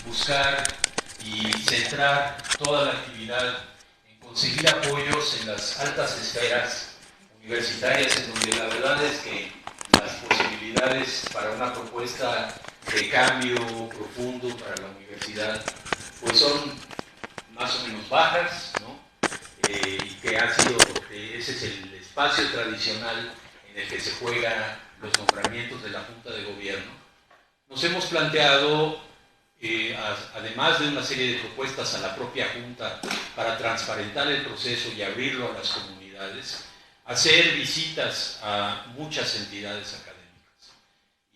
buscar y centrar toda la actividad en conseguir apoyos en las altas esferas universitarias, en donde la verdad es que las posibilidades para una propuesta de cambio profundo para la universidad pues son más o menos bajas, ¿no? Y que ha sido, ese es el espacio tradicional en el que se juegan los nombramientos de la Junta de Gobierno. Nos hemos planteado, además de una serie de propuestas a la propia Junta para transparentar el proceso y abrirlo a las comunidades, hacer visitas a muchas entidades académicas.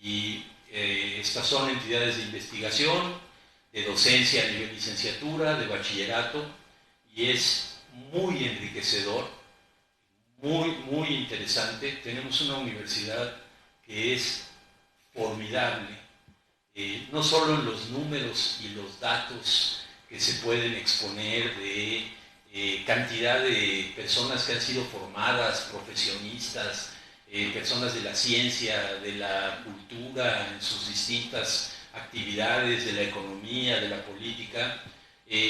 Y estas son entidades de investigación, de docencia a nivel licenciatura, de bachillerato, y es muy enriquecedor, muy interesante. Tenemos una universidad que es formidable, no solo en los números y los datos que se pueden exponer de cantidad de personas que han sido formadas, profesionistas, personas de la ciencia, de la cultura, en sus distintas actividades, de la economía, de la política,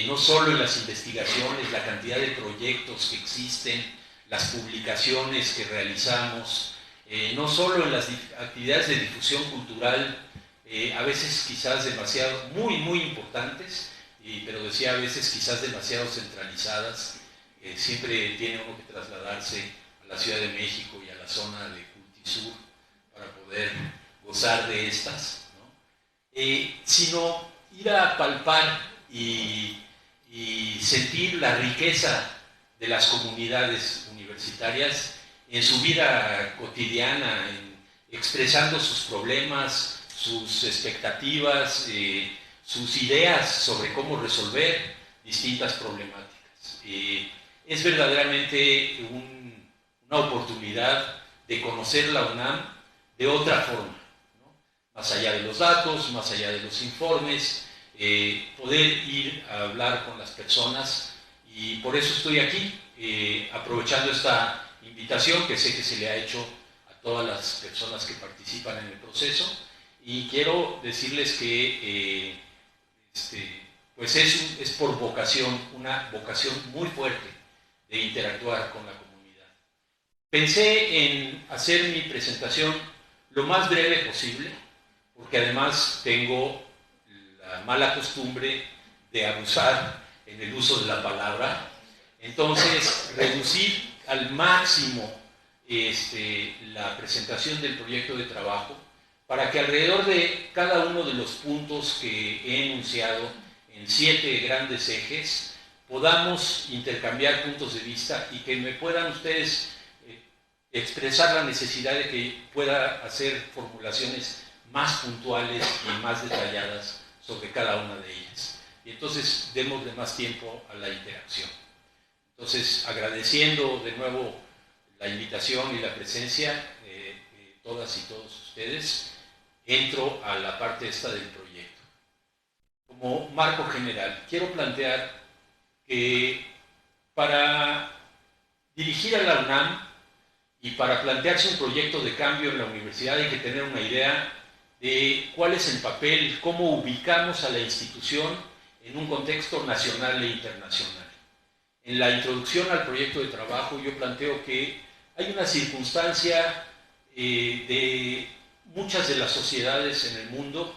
no solo en las investigaciones, la cantidad de proyectos que existen, las publicaciones que realizamos, no solo en las actividades de difusión cultural, a veces quizás demasiado, muy importantes, pero decía a veces quizás demasiado centralizadas. Siempre tiene uno que trasladarse a la Ciudad de México y a la zona de Cultisur para poder gozar de estas, ¿no? Sino ir a palpar y sentir la riqueza de las comunidades universitarias en su vida cotidiana, expresando sus problemas, sus expectativas, sus ideas sobre cómo resolver distintas problemáticas. Es verdaderamente una oportunidad de conocer la UNAM de otra forma, ¿no? Más allá de los datos, más allá de los informes, poder ir a hablar con las personas, y por eso estoy aquí, aprovechando esta invitación que sé que se le ha hecho a todas las personas que participan en el proceso, y quiero decirles que pues es por vocación, una vocación muy fuerte de interactuar con la comunidad. Pensé en hacer mi presentación lo más breve posible, porque además tengo la mala costumbre de abusar en el uso de la palabra. Entonces, reducir al máximo la presentación del proyecto de trabajo, para que alrededor de cada uno de los puntos que he enunciado en 7 grandes ejes, podamos intercambiar puntos de vista y que me puedan ustedes expresar la necesidad de que pueda hacer formulaciones más puntuales y más detalladas sobre cada una de ellas. Y entonces démosle más tiempo a la interacción. Entonces, agradeciendo de nuevo la invitación y la presencia de todas y todos ustedes, entro a la parte esta del proyecto. Como marco general, quiero plantear que para dirigir a la UNAM y para plantearse un proyecto de cambio en la universidad hay que tener una idea de cuál es el papel, cómo ubicamos a la institución en un contexto nacional e internacional. En la introducción al proyecto de trabajo yo planteo que hay una circunstancia de muchas de las sociedades en el mundo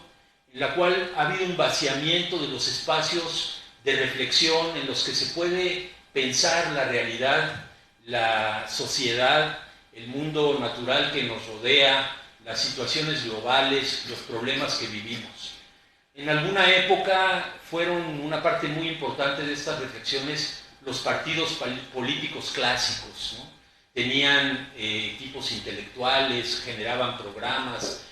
en la cual ha habido un vaciamiento de los espacios de reflexión en los que se puede pensar la realidad, la sociedad, el mundo natural que nos rodea, las situaciones globales, los problemas que vivimos. En alguna época fueron una parte muy importante de estas reflexiones los partidos políticos clásicos, ¿no? Tenían equipos intelectuales, generaban programas,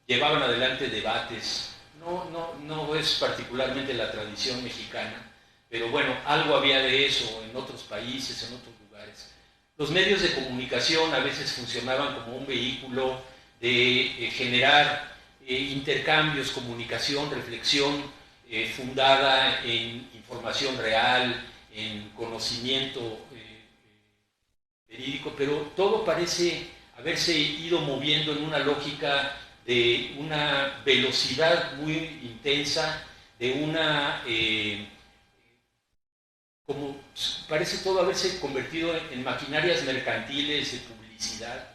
llevaban adelante debates. No es particularmente la tradición mexicana, pero bueno, algo había de eso en otros países, en otros lugares. Los medios de comunicación a veces funcionaban como un vehículo de generar intercambios, comunicación, reflexión fundada en información real, en conocimiento verídico, pero todo parece haberse ido moviendo en una lógica de una velocidad muy intensa de una, como parece todo haberse convertido en maquinarias mercantiles de publicidad,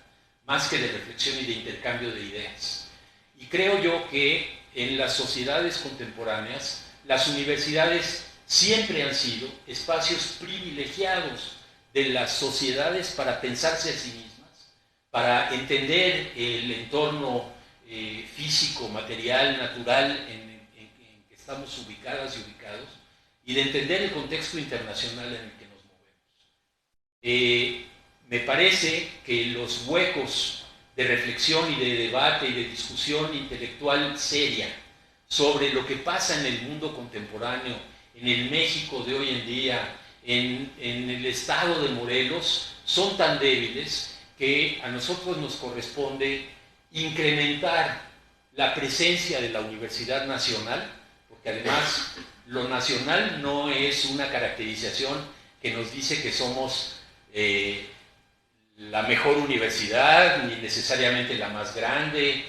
más que de reflexión y de intercambio de ideas. Y creo yo que en las sociedades contemporáneas, las universidades siempre han sido espacios privilegiados de las sociedades para pensarse a sí mismas, para entender el entorno físico, material, natural en que estamos ubicadas y ubicados, y de entender el contexto internacional en el que nos movemos. Me parece que los huecos de reflexión y de debate y de discusión intelectual seria sobre lo que pasa en el mundo contemporáneo, en el México de hoy en día, en el estado de Morelos, son tan débiles que a nosotros nos corresponde incrementar la presencia de la Universidad Nacional, porque además lo nacional no es una caracterización que nos dice que somos la mejor universidad, ni necesariamente la más grande,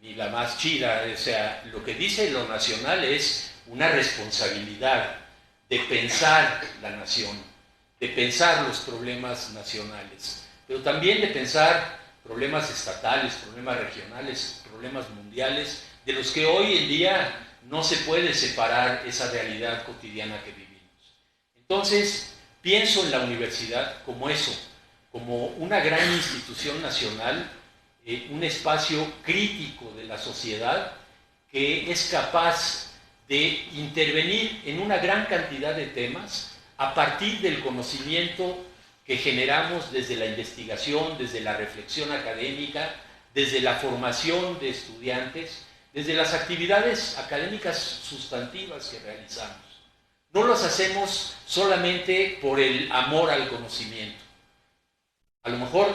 ni la más chida. O sea, lo que dice lo nacional es una responsabilidad de pensar la nación, de pensar los problemas nacionales, pero también de pensar problemas estatales, problemas regionales, problemas mundiales, de los que hoy en día no se puede separar esa realidad cotidiana que vivimos. Entonces, pienso en la universidad como eso, como una gran institución nacional, un espacio crítico de la sociedad que es capaz de intervenir en una gran cantidad de temas a partir del conocimiento que generamos desde la investigación, desde la reflexión académica, desde la formación de estudiantes, desde las actividades académicas sustantivas que realizamos. No los hacemos solamente por el amor al conocimiento. A lo mejor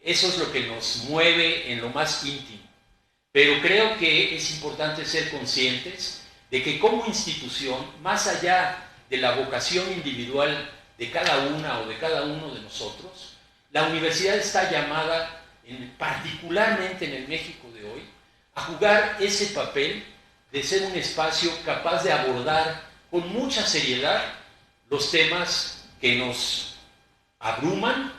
eso es lo que nos mueve en lo más íntimo, pero creo que es importante ser conscientes de que como institución, más allá de la vocación individual de cada una o de cada uno de nosotros, la universidad está llamada, particularmente en el México de hoy, a jugar ese papel de ser un espacio capaz de abordar con mucha seriedad los temas que nos abruman,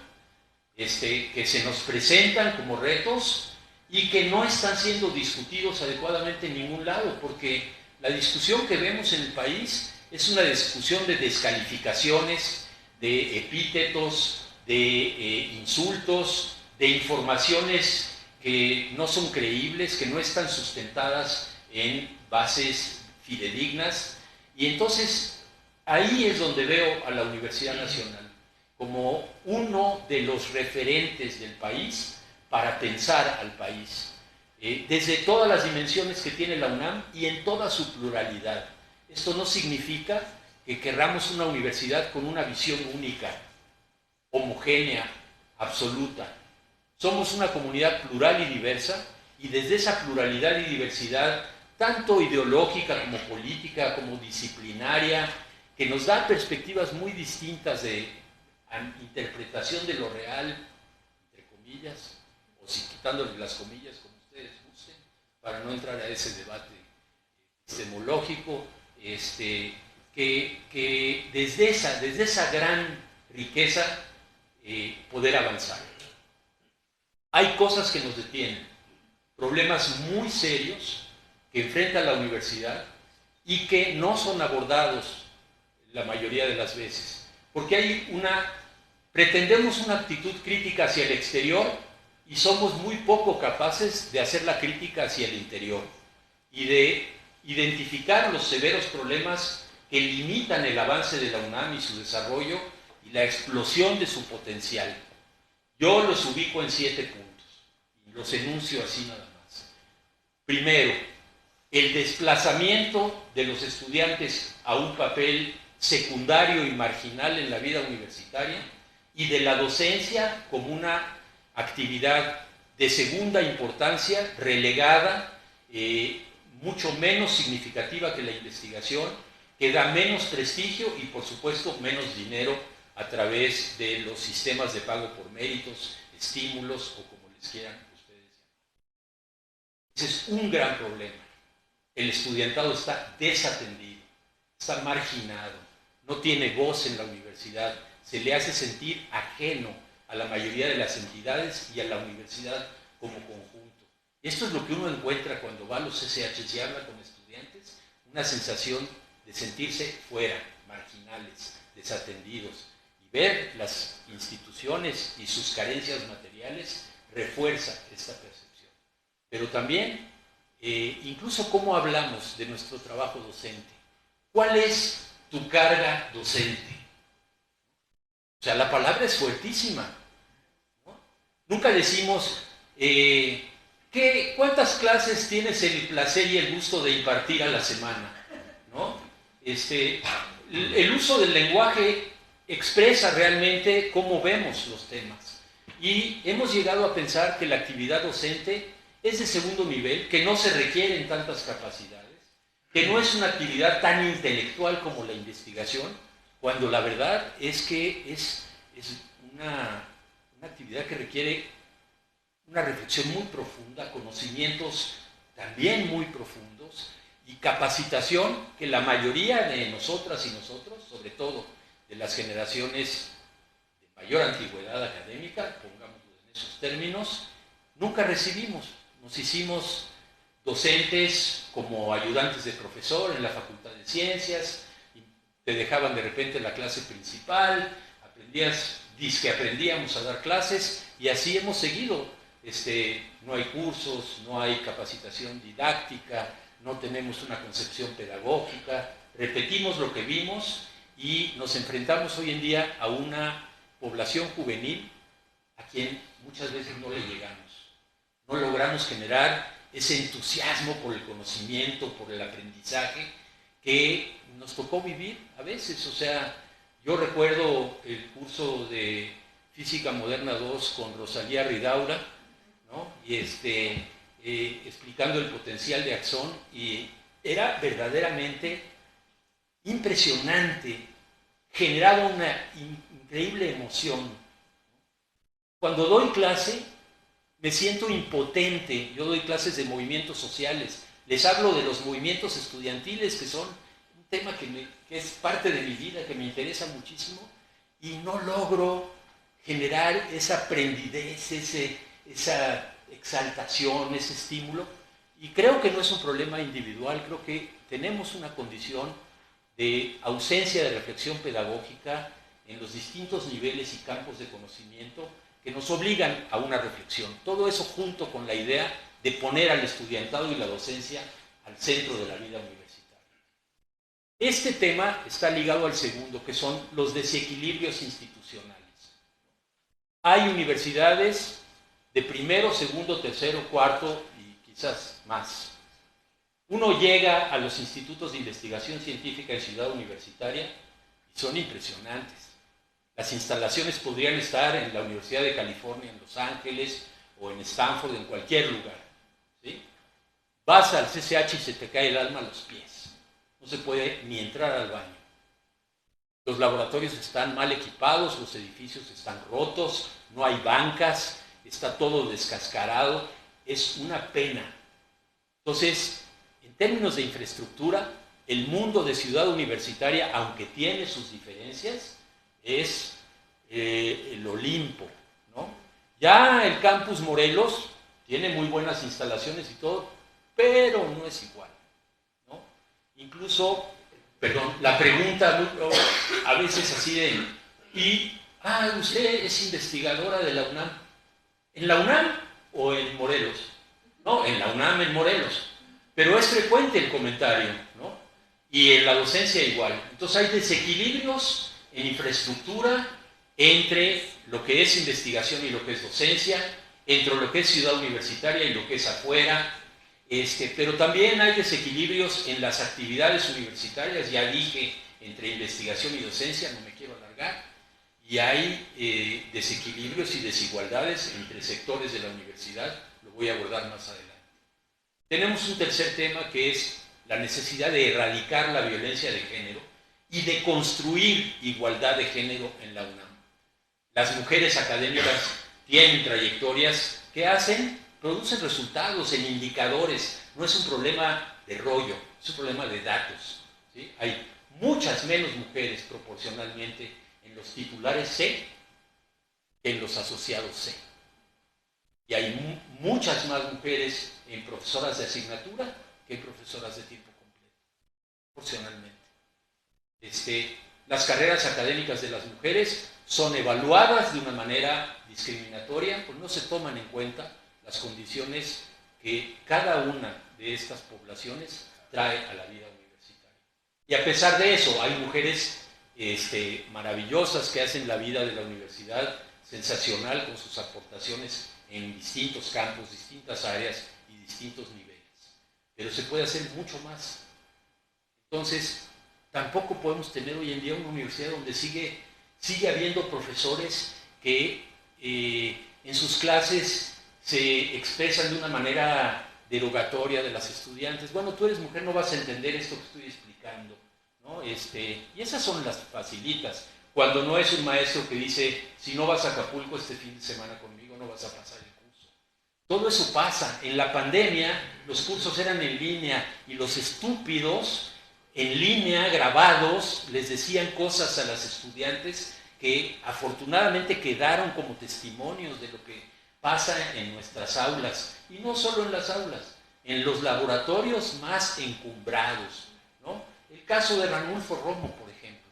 que se nos presentan como retos y que no están siendo discutidos adecuadamente en ningún lado, porque la discusión que vemos en el país es una discusión de descalificaciones, de epítetos, de insultos, de informaciones que no son creíbles, que no están sustentadas en bases fidedignas. Y entonces ahí es donde veo a la Universidad Nacional como uno de los referentes del país para pensar al país, desde todas las dimensiones que tiene la UNAM y en toda su pluralidad. Esto no significa que querramos una universidad con una visión única, homogénea, absoluta. Somos una comunidad plural y diversa, y desde esa pluralidad y diversidad, tanto ideológica como política, como disciplinaria, que nos da perspectivas muy distintas de interpretación de lo real, entre comillas, o si quitándole las comillas como ustedes gusten, para no entrar a ese debate epistemológico, que desde esa gran riqueza poder avanzar. Hay cosas que nos detienen, problemas muy serios que enfrenta la universidad y que no son abordados la mayoría de las veces, porque pretendemos una actitud crítica hacia el exterior y somos muy poco capaces de hacer la crítica hacia el interior y de identificar los severos problemas que limitan el avance de la UNAM y su desarrollo y la explosión de su potencial. Yo los ubico en 7 puntos y los enuncio así nada más. Primero, el desplazamiento de los estudiantes a un papel secundario y marginal en la vida universitaria y de la docencia como una actividad de segunda importancia, relegada, mucho menos significativa que la investigación, que da menos prestigio y por supuesto menos dinero a través de los sistemas de pago por méritos, estímulos o como les quieran ustedes llamar. Ese es un gran problema. el estudiantado está desatendido, está marginado, no tiene voz en la universidad, se le hace sentir ajeno a la mayoría de las entidades y a la universidad como conjunto. Esto es lo que uno encuentra cuando va a los CCHs y habla con estudiantes, una sensación de sentirse fuera, marginales, desatendidos. Y ver las instituciones y sus carencias materiales refuerza esta percepción. Pero también, incluso cómo hablamos de nuestro trabajo docente. ¿Cuál es tu carga docente? O sea, la palabra es fuertísima, ¿no? Nunca decimos, ¿cuántas clases tienes el placer y el gusto de impartir a la semana? ¿No? El uso del lenguaje expresa realmente cómo vemos los temas. Y hemos llegado a pensar que la actividad docente es de segundo nivel, que no se requieren tantas capacidades, que no es una actividad tan intelectual como la investigación, cuando la verdad es que es una actividad que requiere una reflexión muy profunda, conocimientos también muy profundos y capacitación que la mayoría de nosotras y nosotros, sobre todo de las generaciones de mayor antigüedad académica, pongámoslo en esos términos, nunca recibimos. Nos hicimos docentes como ayudantes de profesor en la Facultad de Ciencias, y te dejaban de repente la clase principal, aprendíamos a dar clases y así hemos seguido. No hay cursos, no hay capacitación didáctica, no tenemos una concepción pedagógica, repetimos lo que vimos y nos enfrentamos hoy en día a una población juvenil a quien muchas veces no le llegamos. No logramos generar ese entusiasmo por el conocimiento, por el aprendizaje que nos tocó vivir a veces. O sea, yo recuerdo el curso de Física Moderna 2 con Rosalía Ridaura, ¿no? Y explicando el potencial de Axón, y era verdaderamente impresionante, generaba una increíble emoción. Cuando doy clase, me siento impotente. Yo doy clases de movimientos sociales, les hablo de los movimientos estudiantiles, que son un tema que es parte de mi vida, que me interesa muchísimo, y no logro generar esa prendidez, esa exaltación, ese estímulo. Y creo que no es un problema individual, creo que tenemos una condición de ausencia de reflexión pedagógica en los distintos niveles y campos de conocimiento que nos obligan a una reflexión. Todo eso junto con la idea de poner al estudiantado y la docencia al centro de la vida universitaria. Este tema está ligado al segundo, que son los desequilibrios institucionales. Hay universidades de primero, segundo, tercero, cuarto y quizás más. Uno llega a los institutos de investigación científica en Ciudad Universitaria y son impresionantes. Las instalaciones podrían estar en la Universidad de California, en Los Ángeles, o en Stanford, en cualquier lugar, ¿sí? Vas al CCH y se te cae el alma a los pies. No se puede ni entrar al baño. Los laboratorios están mal equipados, los edificios están rotos, no hay bancas, está todo descascarado. Es una pena. Entonces, en términos de infraestructura, el mundo de Ciudad Universitaria, aunque tiene sus diferencias, es el Olimpo, ¿no? Ya el campus Morelos tiene muy buenas instalaciones y todo, pero no es igual, ¿no? Incluso, perdón, la pregunta a veces así de, usted es investigadora de la UNAM. ¿En la UNAM o en Morelos? No, en la UNAM, en Morelos. Pero es frecuente el comentario, ¿no? Y en la docencia igual. Entonces hay desequilibrios en infraestructura entre lo que es investigación y lo que es docencia, entre lo que es Ciudad Universitaria y lo que es afuera, pero también hay desequilibrios en las actividades universitarias, ya dije, entre investigación y docencia, no me quiero alargar, y hay desequilibrios y desigualdades entre sectores de la universidad, lo voy a abordar más adelante. Tenemos un tercer tema que es la necesidad de erradicar la violencia de género y de construir igualdad de género en la UNAM. Las mujeres académicas tienen trayectorias que producen resultados en indicadores. No es un problema de rollo, es un problema de datos, ¿sí? Hay muchas menos mujeres proporcionalmente en los titulares C que en los asociados C. Y hay muchas más mujeres en profesoras de asignatura que en profesoras de tiempo completo, proporcionalmente. Las carreras académicas de las mujeres son evaluadas de una manera discriminatoria, pues no se toman en cuenta las condiciones que cada una de estas poblaciones trae a la vida universitaria. Y a pesar de eso, hay mujeres maravillosas que hacen la vida de la universidad sensacional con sus aportaciones en distintos campos, distintas áreas y distintos niveles. Pero se puede hacer mucho más. Entonces, tampoco podemos tener hoy en día una universidad donde sigue habiendo profesores que en sus clases se expresan de una manera derogatoria de las estudiantes. Bueno, tú eres mujer, no vas a entender esto que estoy explicando, ¿no? Y esas son las facilitas. Cuando no es un maestro que dice, si no vas a Acapulco este fin de semana conmigo, no vas a pasar el curso. Todo eso pasa. En la pandemia, los cursos eran en línea y los estúpidos en línea, grabados, les decían cosas a las estudiantes que afortunadamente quedaron como testimonios de lo que pasa en nuestras aulas. Y no solo en las aulas, en los laboratorios más encumbrados, ¿no? El caso de Ranulfo Romo, por ejemplo,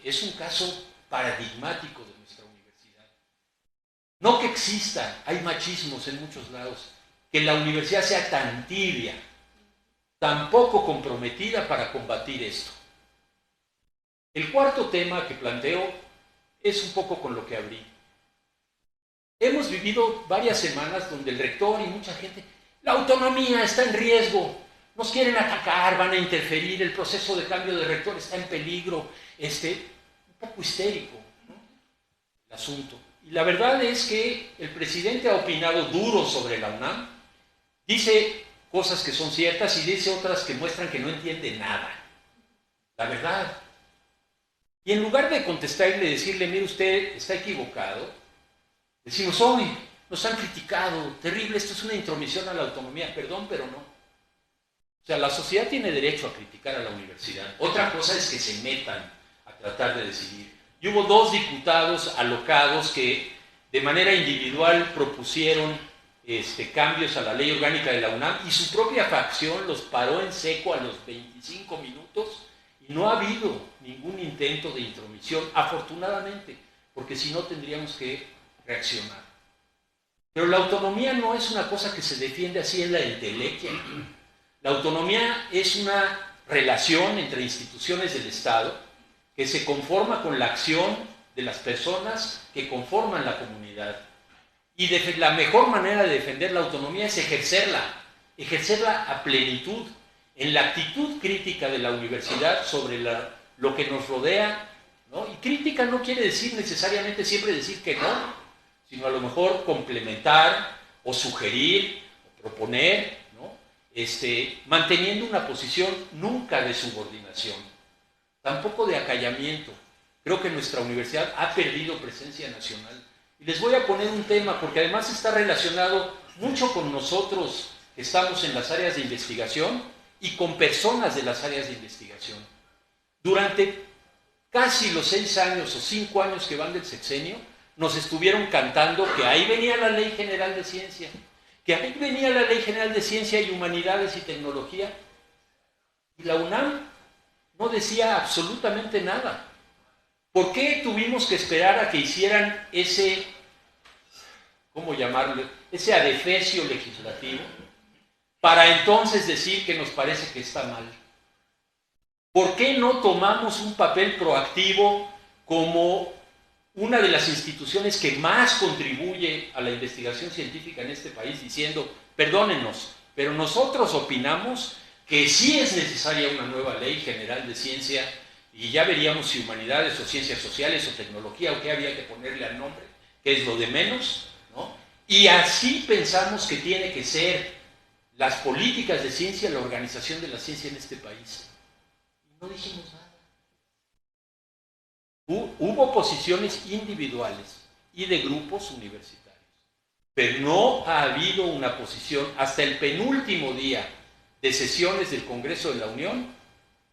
es un caso paradigmático de nuestra universidad. No que exista, hay machismos en muchos lados, que la universidad sea tan tibia, tan poco comprometida para combatir esto. El cuarto tema que planteo es un poco con lo que abrí. Hemos vivido varias semanas donde el rector y mucha gente, la autonomía está en riesgo, nos quieren atacar, van a interferir, el proceso de cambio de rector está en peligro, un poco histérico, ¿no? El asunto. Y la verdad es que el presidente ha opinado duro sobre la UNAM, dice cosas que son ciertas y dice otras que muestran que no entiende nada. La verdad. Y en lugar de contestarle y decirle, mire, usted está equivocado, decimos, hoy nos han criticado, terrible, esto es una intromisión a la autonomía, perdón, pero no. O sea, la sociedad tiene derecho a criticar a la universidad. Otra cosa es que se metan a tratar de decidir. Y hubo 2 diputados alocados que de manera individual propusieron cambios a la ley orgánica de la UNAM y su propia facción los paró en seco a los 25 minutos y no ha habido ningún intento de intromisión, afortunadamente, porque si no tendríamos que reaccionar. Pero la autonomía no es una cosa que se defiende así en la entelequia. La autonomía es una relación entre instituciones del Estado que se conforma con la acción de las personas que conforman la comunidad. Y la mejor manera de defender la autonomía es ejercerla a plenitud, en la actitud crítica de la universidad sobre lo que nos rodea, ¿no? Y crítica no quiere decir necesariamente siempre decir que no, sino a lo mejor complementar o sugerir o proponer, ¿no? Manteniendo una posición nunca de subordinación, tampoco de acallamiento. Creo que nuestra universidad ha perdido presencia nacional. Y les voy a poner un tema, porque además está relacionado mucho con nosotros que estamos en las áreas de investigación y con personas de las áreas de investigación. Durante casi los 6 años o 5 años que van del sexenio, nos estuvieron cantando que ahí venía la Ley General de Ciencia, que ahí venía la Ley General de Ciencia y Humanidades y Tecnología. Y la UNAM no decía absolutamente nada. ¿Por qué tuvimos que esperar a que hicieran ese, ¿cómo llamarlo?, ese adefesio legislativo para entonces decir que nos parece que está mal? ¿Por qué no tomamos un papel proactivo como una de las instituciones que más contribuye a la investigación científica en este país, diciendo, perdónenos, pero nosotros opinamos que sí es necesaria una nueva Ley General de Ciencia y ya veríamos si humanidades o ciencias sociales o tecnología o qué había que ponerle al nombre, que es lo de menos, ¿no? Y así pensamos que tiene que ser las políticas de ciencia, la organización de la ciencia en este país. Y no dijimos nada. Hubo posiciones individuales y de grupos universitarios, pero no ha habido una posición hasta el penúltimo día de sesiones del Congreso de la Unión,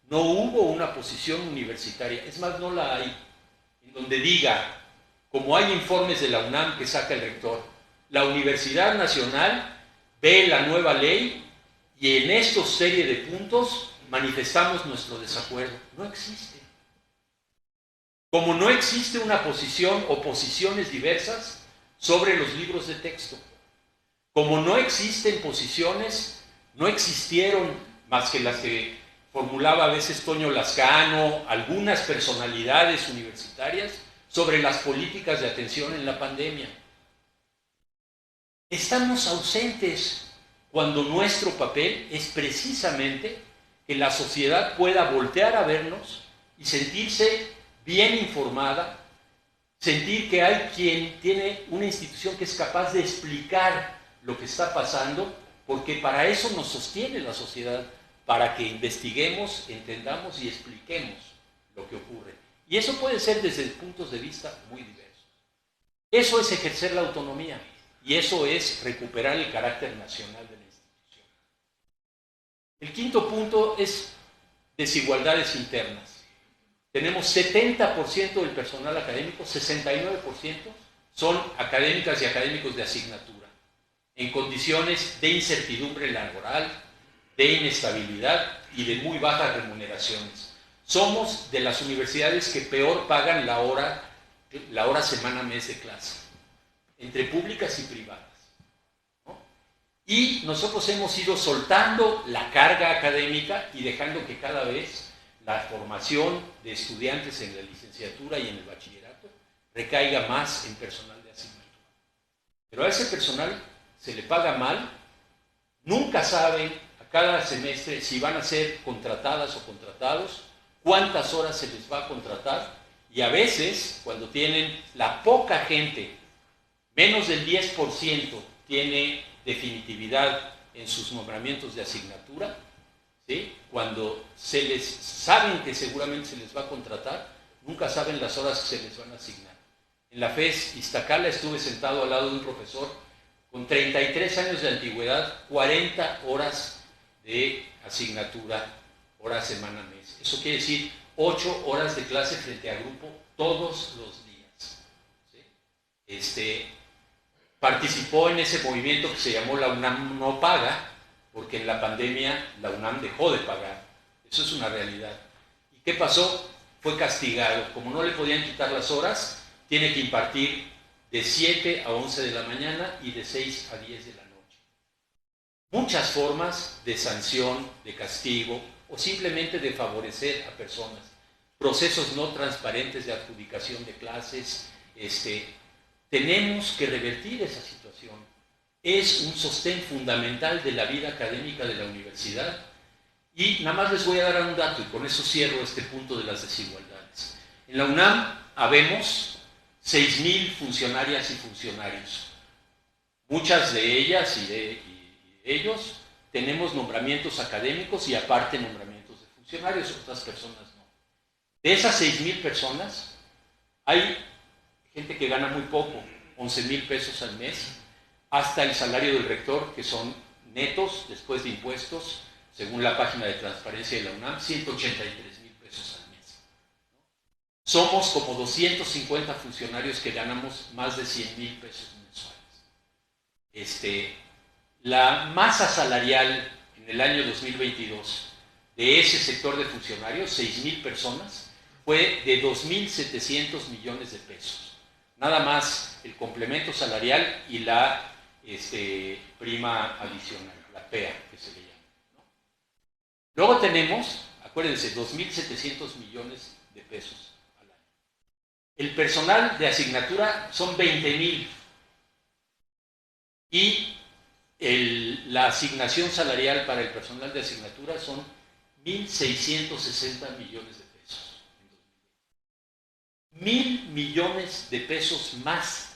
no hubo una posición universitaria, es más, no la hay, en donde diga, como hay informes de la UNAM que saca el rector, la Universidad Nacional ve la nueva ley y en estos serie de puntos manifestamos nuestro desacuerdo. No existe. Como no existe una posición o posiciones diversas sobre los libros de texto. Como no existen posiciones, no existieron más que las que formulaba a veces Toño Lascano, algunas personalidades universitarias, sobre las políticas de atención en la pandemia. Estamos ausentes cuando nuestro papel es precisamente que la sociedad pueda voltear a vernos y sentirse bien informada, sentir que hay quien tiene una institución que es capaz de explicar lo que está pasando, porque para eso nos sostiene la sociedad, para que investiguemos, entendamos y expliquemos lo que ocurre. Y eso puede ser desde puntos de vista muy diversos. Eso es ejercer la autonomía y eso es recuperar el carácter nacional de la institución. El quinto punto es desigualdades internas. Tenemos 70% del personal académico, 69% son académicas y académicos de asignatura, en condiciones de incertidumbre laboral, de inestabilidad y de muy bajas remuneraciones. Somos de las universidades que peor pagan la hora semana mes de clase, entre públicas y privadas, ¿no? Y nosotros hemos ido soltando la carga académica y dejando que cada vez la formación de estudiantes en la licenciatura y en el bachillerato recaiga más en personal de asignatura. Pero a ese personal se le paga mal, nunca saben a cada semestre si van a ser contratadas o contratados, cuántas horas se les va a contratar, y a veces, cuando tienen la poca gente, menos del 10% tiene definitividad en sus nombramientos de asignatura, ¿sí? Cuando saben que seguramente se les va a contratar, nunca saben las horas que se les van a asignar. En la FES Iztacala estuve sentado al lado de un profesor con 33 años de antigüedad, 40 horas de asignatura, hora semana mes. Eso quiere decir 8 horas de clase frente a grupo todos los días, ¿sí? Participó en ese movimiento que se llamó La UNAM no paga, porque en la pandemia la UNAM dejó de pagar. Eso es una realidad. ¿Y qué pasó? Fue castigado. Como no le podían quitar las horas, tiene que impartir de 7 a 11 de la mañana y de 6 a 10 de la noche. Muchas formas de sanción, de castigo, o simplemente de favorecer a personas. Procesos no transparentes de adjudicación de clases. Tenemos que revertir esa situación. Es un sostén fundamental de la vida académica de la universidad. Y nada más les voy a dar un dato, y con eso cierro este punto de las desigualdades. En la UNAM habemos 6,000 funcionarias y funcionarios. Muchas de ellas y de ellos tenemos nombramientos académicos y aparte nombramientos de funcionarios, otras personas no. De esas 6,000 personas, hay gente que gana muy poco, 11,000 pesos al mes, hasta el salario del rector, que son netos, después de impuestos, según la página de transparencia de la UNAM, 183,000 pesos al mes. Somos como 250 funcionarios que ganamos más de 100,000 pesos mensuales. La masa salarial en el año 2022 de ese sector de funcionarios, 6,000 personas, fue de 2,700 millones de pesos. Nada más el complemento salarial y la prima adicional, la PEA, que se le llama, ¿no? Luego tenemos, acuérdense, 2,700 millones de pesos al año. El personal de asignatura son 20,000 y la asignación salarial para el personal de asignatura son 1,660 millones de pesos. 1,000 millones de pesos más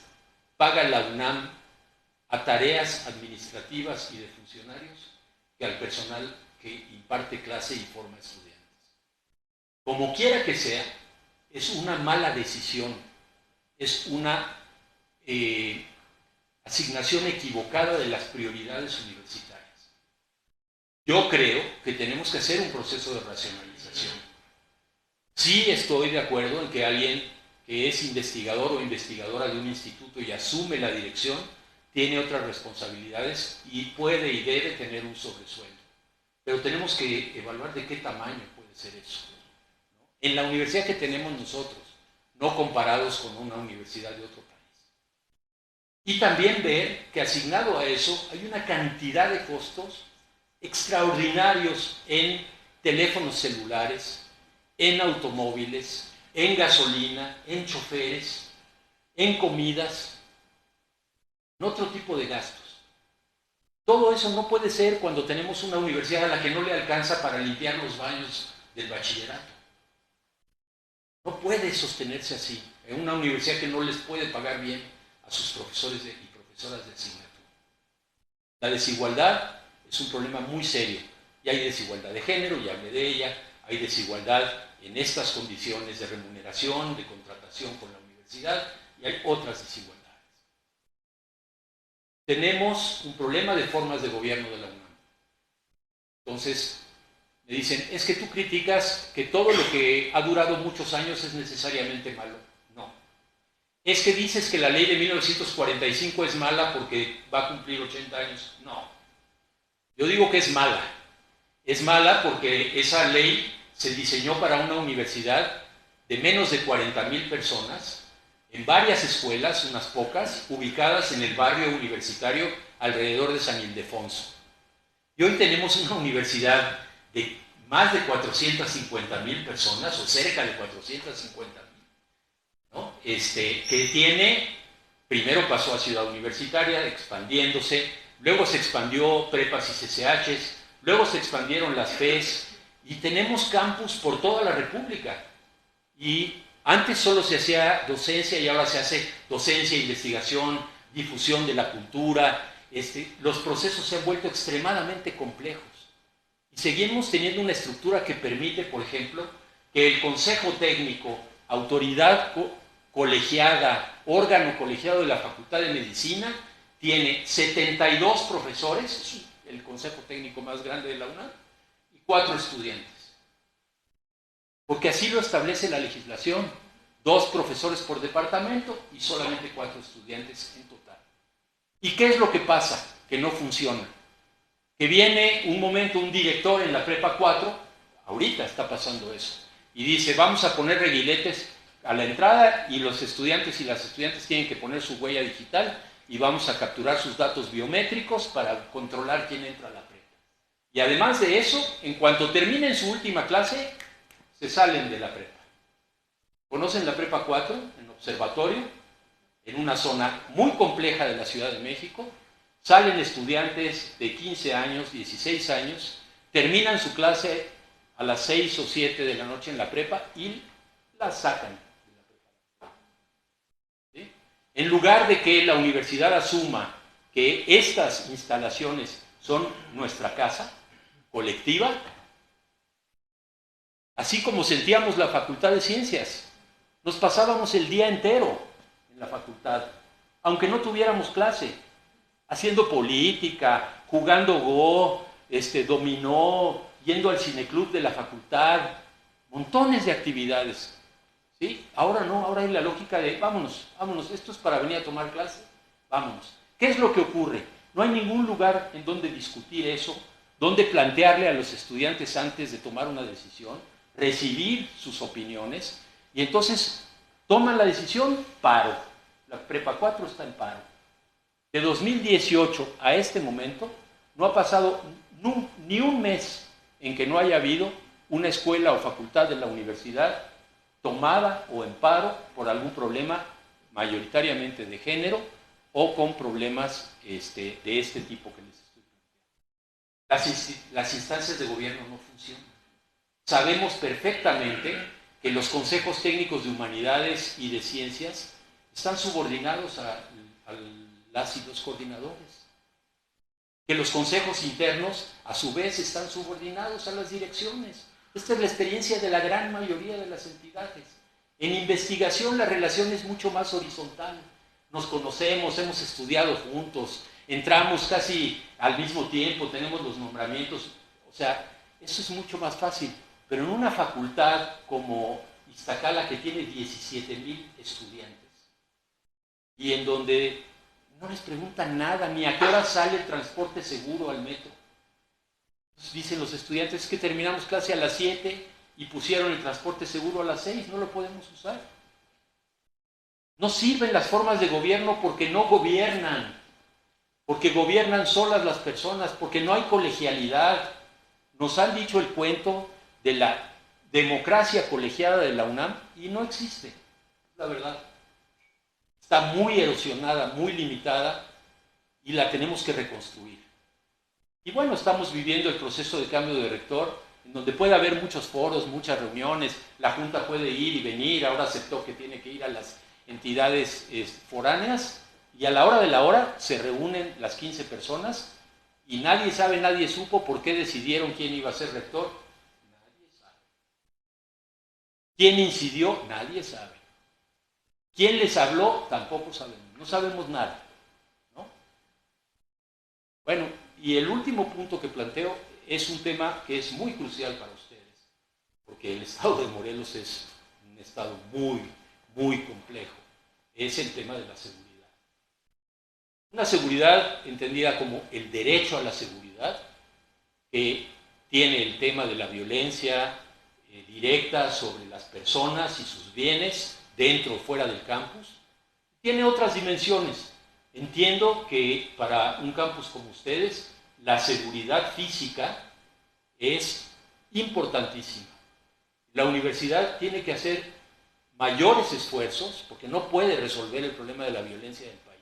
paga la UNAM a tareas administrativas y de funcionarios que al personal que imparte clase y forma estudiantes. Como quiera que sea, es una mala decisión, es una asignación equivocada de las prioridades universitarias. Yo creo que tenemos que hacer un proceso de racionalización. Sí estoy de acuerdo en que alguien que es investigador o investigadora de un instituto y asume la dirección tiene otras responsabilidades y puede y debe tener un sobresueldo. Pero tenemos que evaluar de qué tamaño puede ser eso, ¿no? En la universidad que tenemos nosotros, no comparados con una universidad de otro país. Y también ver que asignado a eso hay una cantidad de costos extraordinarios en teléfonos celulares, en automóviles, en gasolina, en choferes, en comidas, en otro tipo de gastos. Todo eso no puede ser cuando tenemos una universidad a la que no le alcanza para limpiar los baños del bachillerato. No puede sostenerse así, en una universidad que no les puede pagar bien a sus profesores y profesoras de asignatura. La desigualdad es un problema muy serio, y hay desigualdad de género, ya hablé de ella, hay desigualdad en estas condiciones de remuneración, de contratación con la universidad, y hay otras desigualdades. Tenemos un problema de formas de gobierno de la UNAM. Entonces, me dicen, es que tú criticas que todo lo que ha durado muchos años es necesariamente malo. No. Es que dices que la ley de 1945 es mala porque va a cumplir 80 años. No. Yo digo que es mala. Es mala porque esa ley se diseñó para una universidad de menos de 40,000 personas, en varias escuelas, unas pocas, ubicadas en el barrio universitario alrededor de San Ildefonso. Y hoy tenemos una universidad de más de 450,000 personas, o cerca de 450,000, ¿no? Que tiene, primero pasó a Ciudad Universitaria, expandiéndose, luego se expandió prepas y CCHs, luego se expandieron las FES, y tenemos campus por toda la República. Y antes solo se hacía docencia y ahora se hace docencia, investigación, difusión de la cultura. Los procesos se han vuelto extremadamente complejos. Y seguimos teniendo una estructura que permite, por ejemplo, que el Consejo Técnico, autoridad colegiada, órgano colegiado de la Facultad de Medicina, tiene 72 profesores, es el Consejo Técnico más grande de la UNAM, y 4 estudiantes. Porque así lo establece la legislación, 2 profesores por departamento y solamente 4 estudiantes en total. ¿Y qué es lo que pasa? Que no funciona. Que viene un momento un director en la prepa 4, ahorita está pasando eso, y dice, vamos a poner reguiletes a la entrada y los estudiantes y las estudiantes tienen que poner su huella digital y vamos a capturar sus datos biométricos para controlar quién entra a la prepa. Y además de eso, en cuanto terminen su última clase, se salen de la prepa. ¿Conocen la prepa 4 en Observatorio? En una zona muy compleja de la Ciudad de México. Salen estudiantes de 15 años, 16 años, terminan su clase a las 6 o 7 de la noche en la prepa y la sacan de la prepa. ¿Sí? En lugar de que la universidad asuma que estas instalaciones son nuestra casa colectiva, así como sentíamos la Facultad de Ciencias, nos pasábamos el día entero en la facultad, aunque no tuviéramos clase, haciendo política, jugando go, dominó, yendo al cineclub de la facultad, montones de actividades. ¿Sí? Ahora no, ahora hay la lógica de vámonos, vámonos, esto es para venir a tomar clase, vámonos. ¿Qué es lo que ocurre? No hay ningún lugar en donde discutir eso, donde plantearle a los estudiantes antes de tomar una decisión, recibir sus opiniones, y entonces toman la decisión, paro. La prepa 4 está en paro. De 2018 a este momento no ha pasado ni un mes en que no haya habido una escuela o facultad de la universidad tomada o en paro por algún problema mayoritariamente de género o con problemas de este tipo que les estoy planteando. Las instancias de gobierno no funcionan. Sabemos perfectamente que los consejos técnicos de humanidades y de ciencias están subordinados a las y los coordinadores. Que los consejos internos, a su vez, están subordinados a las direcciones. Esta es la experiencia de la gran mayoría de las entidades. En investigación la relación es mucho más horizontal. Nos conocemos, hemos estudiado juntos, entramos casi al mismo tiempo, tenemos los nombramientos O sea, eso es mucho más fácil. Pero en una facultad como Iztacala, que tiene 17,000 estudiantes, y en donde no les preguntan nada, ni a qué hora sale el transporte seguro al metro. Entonces dicen los estudiantes que terminamos clase a las 7 y pusieron el transporte seguro a las 6, no lo podemos usar. No sirven las formas de gobierno porque no gobiernan, porque gobiernan solas las personas, porque no hay colegialidad. Nos han dicho el cuento de la democracia colegiada de la UNAM y no existe, la verdad. Está muy erosionada, muy limitada y la tenemos que reconstruir. Y bueno, estamos viviendo el proceso de cambio de rector, en donde puede haber muchos foros, muchas reuniones, la Junta puede ir y venir, ahora aceptó que tiene que ir a las entidades foráneas, y a la hora de la hora se reúnen las 15 personas y nadie sabe, nadie supo por qué decidieron quién iba a ser rector. Nadie sabe. ¿Quién incidió? Nadie sabe. ¿Quién les habló? Tampoco sabemos. No sabemos nada, ¿no? Bueno, y el último punto que planteo es un tema que es muy crucial para ustedes, porque el estado de Morelos es un estado muy, muy complejo. Es el tema de la seguridad. Una seguridad entendida como el derecho a la seguridad, que tiene el tema de la violencia directa sobre las personas y sus bienes, dentro o fuera del campus, tiene otras dimensiones. Entiendo que para un campus como ustedes, la seguridad física es importantísima. La universidad tiene que hacer mayores esfuerzos, porque no puede resolver el problema de la violencia del país,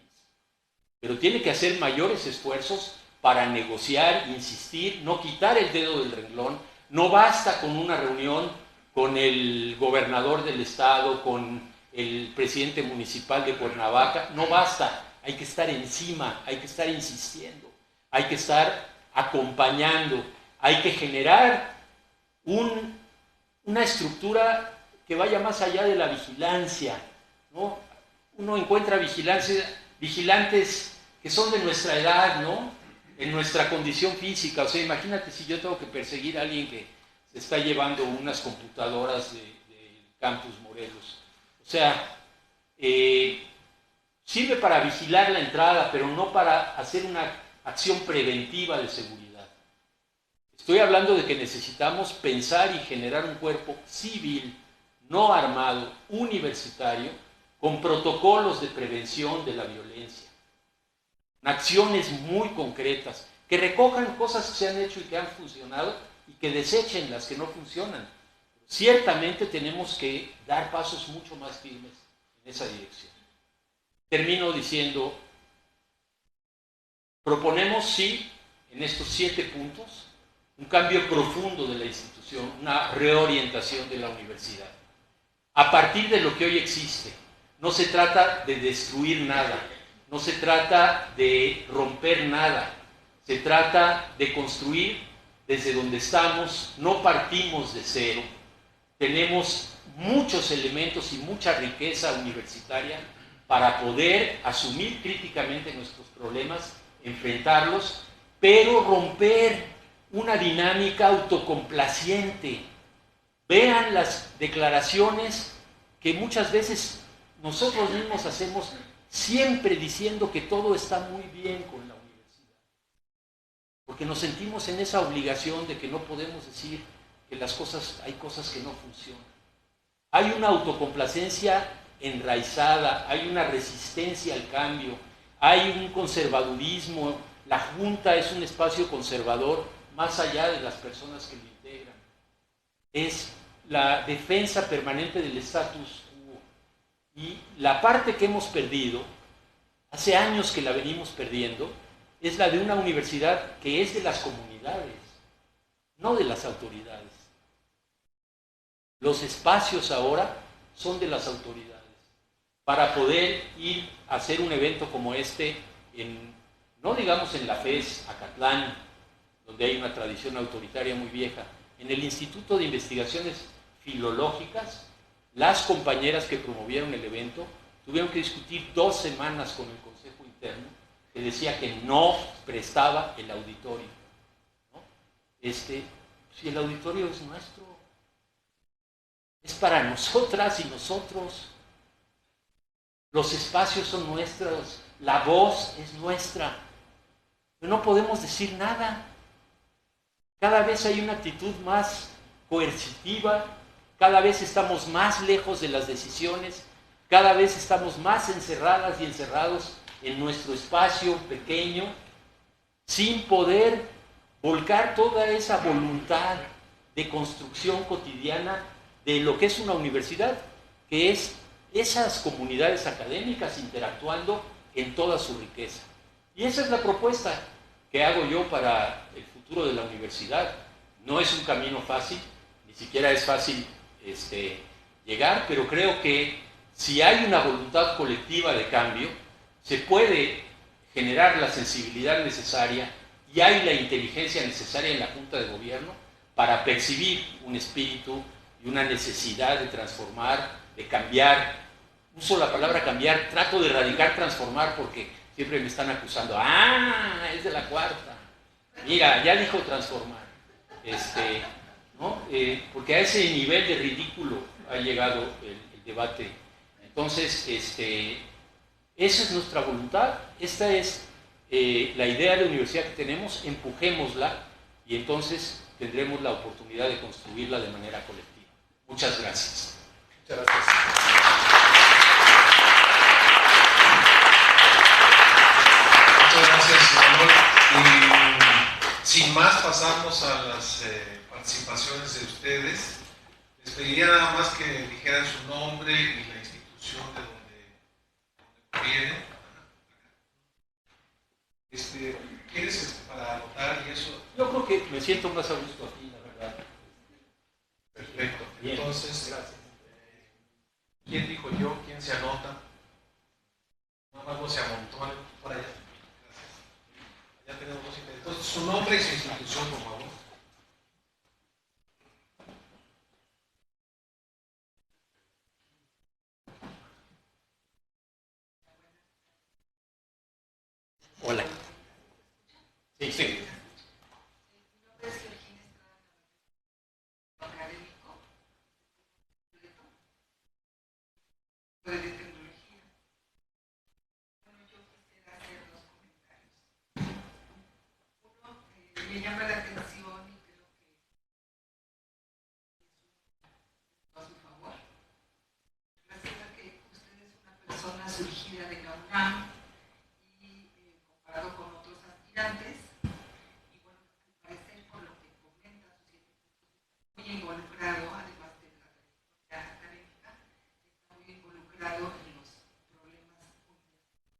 pero tiene que hacer mayores esfuerzos para negociar, insistir, no quitar el dedo del renglón. No basta con una reunión con el gobernador del estado, con el presidente municipal de Cuernavaca, no basta, hay que estar encima, hay que estar insistiendo, hay que estar acompañando, hay que generar una estructura que vaya más allá de la vigilancia, ¿no? Uno encuentra vigilantes que son de nuestra edad, ¿no? En nuestra condición física. O sea, imagínate si yo tengo que perseguir a alguien que se está llevando unas computadoras del campus Morelos. O sea, sirve para vigilar la entrada, pero no para hacer una acción preventiva de seguridad. Estoy hablando de que necesitamos pensar y generar un cuerpo civil, no armado, universitario, con protocolos de prevención de la violencia. Acciones muy concretas, que recojan cosas que se han hecho y que han funcionado y que desechen las que no funcionan. Ciertamente tenemos que dar pasos mucho más firmes en esa dirección. Termino diciendo, proponemos sí, en estos 7 puntos, un cambio profundo de la institución, una reorientación de la universidad. A partir de lo que hoy existe, no se trata de destruir nada, no se trata de romper nada, se trata de construir desde donde estamos, no partimos de cero, tenemos muchos elementos y mucha riqueza universitaria para poder asumir críticamente nuestros problemas, enfrentarlos, pero romper una dinámica autocomplaciente. Vean las declaraciones que muchas veces nosotros mismos hacemos, siempre diciendo que todo está muy bien con la universidad, porque nos sentimos en esa obligación de que no podemos decir que hay cosas que no funcionan. Hay una autocomplacencia enraizada, hay una resistencia al cambio, hay un conservadurismo. La Junta es un espacio conservador más allá de las personas que lo integran. Es la defensa permanente del status quo. Y la parte que hemos perdido, hace años que la venimos perdiendo, es la de una universidad que es de las comunidades, no de las autoridades. Los espacios ahora son de las autoridades. Para poder ir a hacer un evento como este, no digamos en la FES, Acatlán, donde hay una tradición autoritaria muy vieja, en el Instituto de Investigaciones Filológicas, las compañeras que promovieron el evento tuvieron que discutir 2 semanas con el Consejo Interno, que decía que no prestaba el auditorio, ¿no? si el auditorio es nuestro, es para nosotras y nosotros, los espacios son nuestros, la voz es nuestra, pero no podemos decir nada. Cada vez hay una actitud más coercitiva, cada vez estamos más lejos de las decisiones, cada vez estamos más encerradas y encerrados en nuestro espacio pequeño, sin poder volcar toda esa voluntad de construcción cotidiana de lo que es una universidad, que es esas comunidades académicas interactuando en toda su riqueza. Y esa es la propuesta que hago yo para el futuro de la universidad. No es un camino fácil, ni siquiera es fácil llegar, pero creo que si hay una voluntad colectiva de cambio, se puede generar la sensibilidad necesaria y hay la inteligencia necesaria en la Junta de Gobierno para percibir un espíritu y una necesidad de transformar, de cambiar. Uso la palabra cambiar, trato de erradicar transformar porque siempre me están acusando, es de la cuarta, mira, ya dijo transformar, ¿no? Porque a ese nivel de ridículo ha llegado el debate. Entonces, esa es nuestra voluntad, esta es la idea de universidad que tenemos, empujémosla y entonces tendremos la oportunidad de construirla de manera colectiva. Muchas gracias. Muchas gracias. Muchas gracias, Manuel. Y sin más, pasamos a las participaciones de ustedes. Les pediría nada más que dijeran su nombre y la institución de donde vienen. ¿Quieres para anotar y eso? Yo creo que me siento más a gusto aquí, la verdad. Perfecto. Bien. Entonces, gracias. ¿Quién dijo yo? ¿Quién se anota? Nada más no se amontonan por allá. Gracias. Ya tenemos dos intentos. Entonces, su nombre y su institución, por favor. Hola. Sí, sí. De tecnología. Bueno, yo quisiera hacer dos comentarios. Uno, me llama la atención y creo que es a su favor. Resulta que usted es una persona surgida de la UNAM y comparado con otros aspirantes, y bueno, al parecer por lo que comenta, muy involucrado, además de la trayectoria académica, está muy involucrado en los problemas universitarios.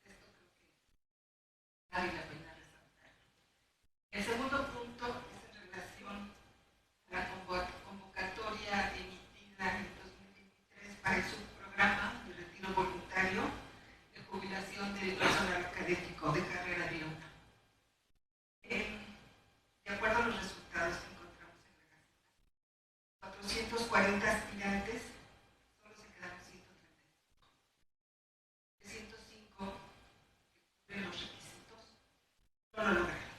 Esto creo que vale la pena resaltar. El segundo punto es en relación a la convocatoria emitida en 2023 para el subprograma de retiro voluntario de jubilación del personal académico de carrera de UNAM. De acuerdo a los resultados que encontramos en la Gaceta, 440 aspirantes, solo se quedaron 135. 105 que cumplen los requisitos no lo lograron.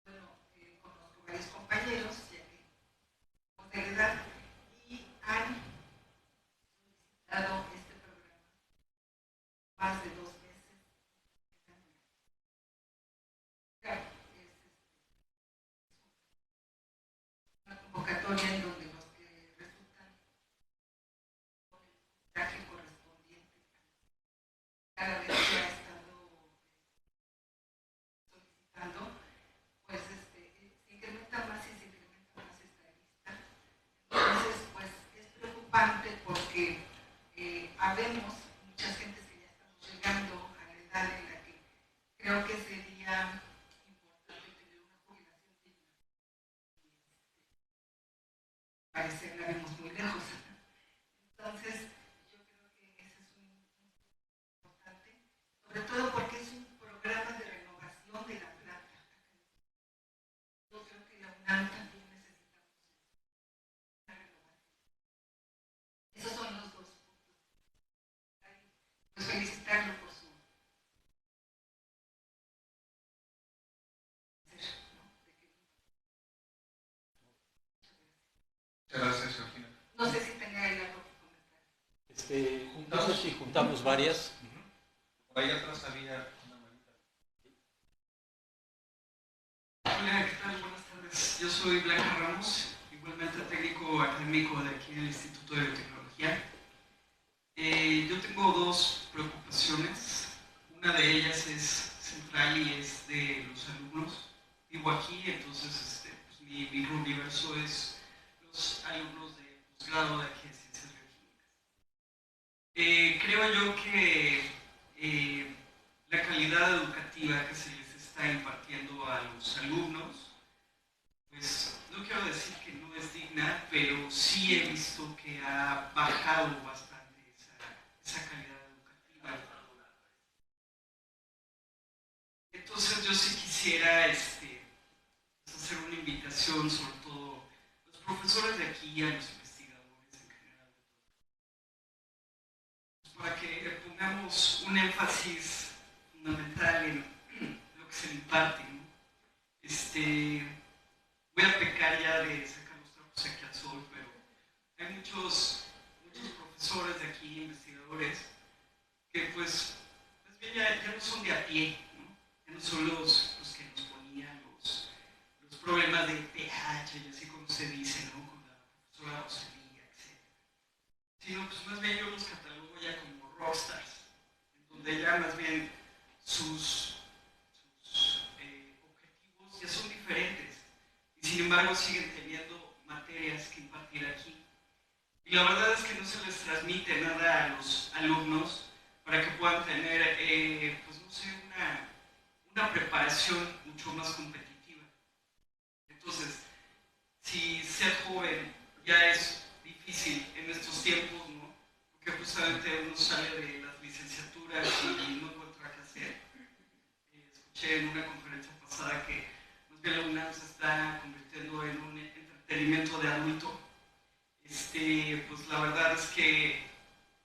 Bueno, conozco varios compañeros, ya que somos de la edad, y han solicitado este programa más de 2 meses. Claro, es una convocatoria en donde los que resultan con el puntaje correspondiente cada vez que ha estado solicitando, pues se incrementa más y se incrementa más esta lista. Entonces, pues es preocupante porque habemos muchas gentes que ya estamos llegando a la edad en la que creo que sería importante tener una jubilación digna. Parecer la vemos muy lejos. Entonces, yo creo que ese es un punto importante. y juntamos varias. Por ahí atrás había una manita. Hola, ¿qué tal? Buenas tardes. Yo soy Blanca Ramos, igualmente técnico académico de aquí del Instituto de Biotecnología. Yo tengo dos preocupaciones. Una de ellas es central y es de los alumnos. Vivo aquí, entonces pues mi universo es los alumnos de posgrado de aquí de Ciencias Bioquímicas. Creo yo que la calidad educativa que se les está impartiendo a los alumnos, pues no quiero decir que no es digna, pero sí he visto que ha bajado bastante esa calidad educativa. Entonces yo sí quisiera hacer una invitación, sobre todo a los profesores de aquí y a los investigadores en general, para que pongamos un énfasis fundamental en lo que se le imparte, ¿no? Voy a pecar ya de sacar los trapos aquí al sol, pero hay muchos profesores de aquí, investigadores, que pues bien ya no son de a pie, ¿no? Ya no son los que nos ponían los problemas de pH, y así como se dice, ¿no? Con la profesora Rosalía, etc. Sino pues más bien yo los catalogo ya como rockstars, en donde ya más bien sus objetivos ya son diferentes y sin embargo siguen teniendo materias que impartir aquí. Y la verdad es que no se les transmite nada a los alumnos para que puedan tener, pues no sé, una preparación mucho más competitiva. Entonces, si ser joven ya es difícil en estos tiempos, ¿no? Porque justamente uno sale de las licenciaturas y no encuentra qué hacer. Escuché en una conferencia pasada que más bien la UNAM se está convirtiendo en un entretenimiento de adulto. Pues la verdad es que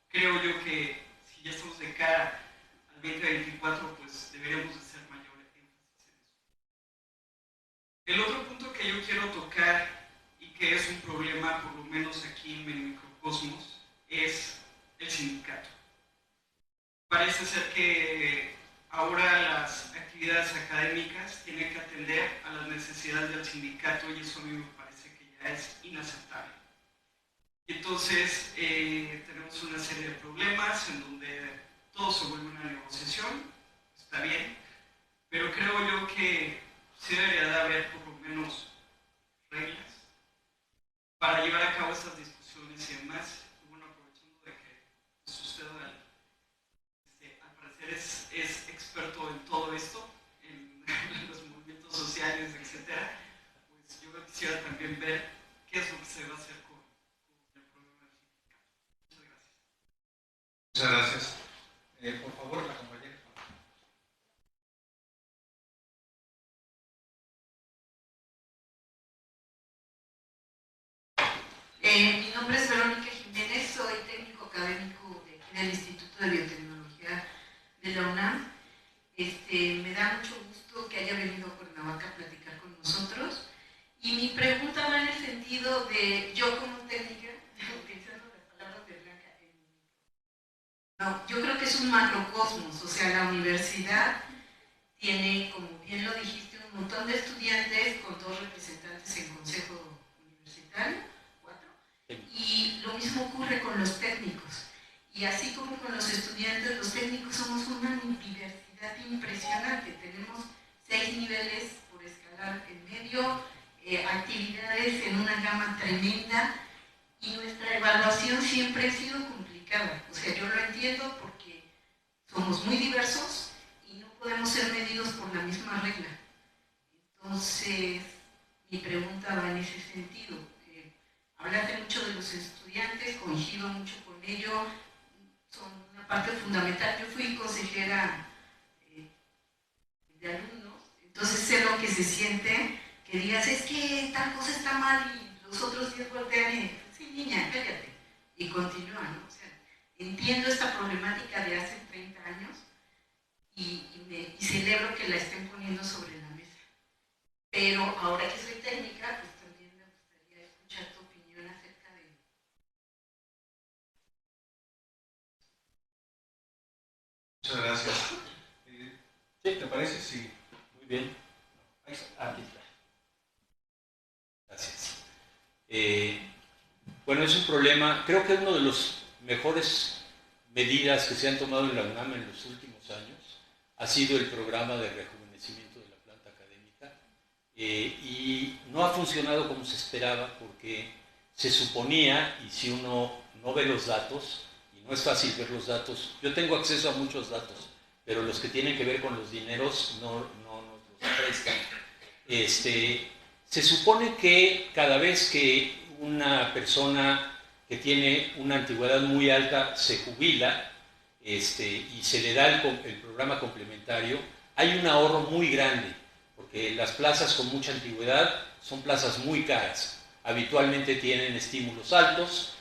creo yo que si ya estamos de cara al 2024, pues deberíamos de hacer mayor énfasis en eso. El otro punto que yo quiero tocar y que es un problema, por lo menos aquí en el microcosmos, es el sindicato. Parece ser que ahora las actividades académicas tienen que atender a las necesidades del sindicato y eso a mí me parece que ya es inaceptable. Entonces tenemos una serie de problemas en donde todo se vuelve una negociación, está bien, pero creo yo que sí debería de haber por lo menos reglas para llevar a cabo estas discusiones y demás. Y bueno, aprovechando de que pues, usted al parecer es experto en todo esto, en los movimientos sociales, etc., pues yo quisiera también ver qué es lo que se va a hacer con el problema del sindicato. Muchas gracias. Muchas gracias. Por favor, la compañera. Mi nombre es Verónica Jiménez, soy técnico académico del Instituto de Biotecnología de la UNAM. Me da mucho gusto que haya venido a Cuernavaca a platicar con nosotros. Y mi pregunta va en el sentido de, yo como técnica, utilizando las palabras de Blanca, no, yo creo que es un macrocosmos, o sea, la universidad tiene, como bien lo dijiste, un montón de estudiantes con 2 representantes en consejo universitario, 4, y lo mismo ocurre con los técnicos. Y así como con los estudiantes, los técnicos somos una diversidad impresionante. Tenemos 6 niveles por escalar en medio, actividades en una gama tremenda, y nuestra evaluación siempre ha sido complicada. O sea, yo lo entiendo porque somos muy diversos y no podemos ser medidos por la misma regla. Entonces, mi pregunta va en ese sentido. Hablaste mucho de los estudiantes, coincido mucho con ello, son una parte fundamental. Yo fui consejera de alumnos, entonces sé lo que se siente, que digas, es que tal cosa está mal y los otros 10 voltean y, sí, niña, cállate, y continúan, ¿no? O sea, entiendo esta problemática de hace 30 años y celebro que la estén poniendo sobre la mesa. Pero ahora que soy técnica, pues también me gustaría escuchar tu opinión acerca de Muchas gracias. ¿Te parece? Sí. Muy bien. Ahí está. Aquí está. Gracias. Bueno, es un problema, creo que uno de los mejores medidas que se han tomado en la UNAM en los últimos años ha sido el programa de rejuvenecimiento de la planta académica, y no ha funcionado como se esperaba, porque se suponía, y si uno no ve los datos, y no es fácil ver los datos, yo tengo acceso a muchos datos, pero los que tienen que ver con los dineros no nos los prestan. Se supone que cada vez que una persona que tiene una antigüedad muy alta se jubila, y se le da el programa complementario, hay un ahorro muy grande, porque las plazas con mucha antigüedad son plazas muy caras. Habitualmente tienen estímulos altos,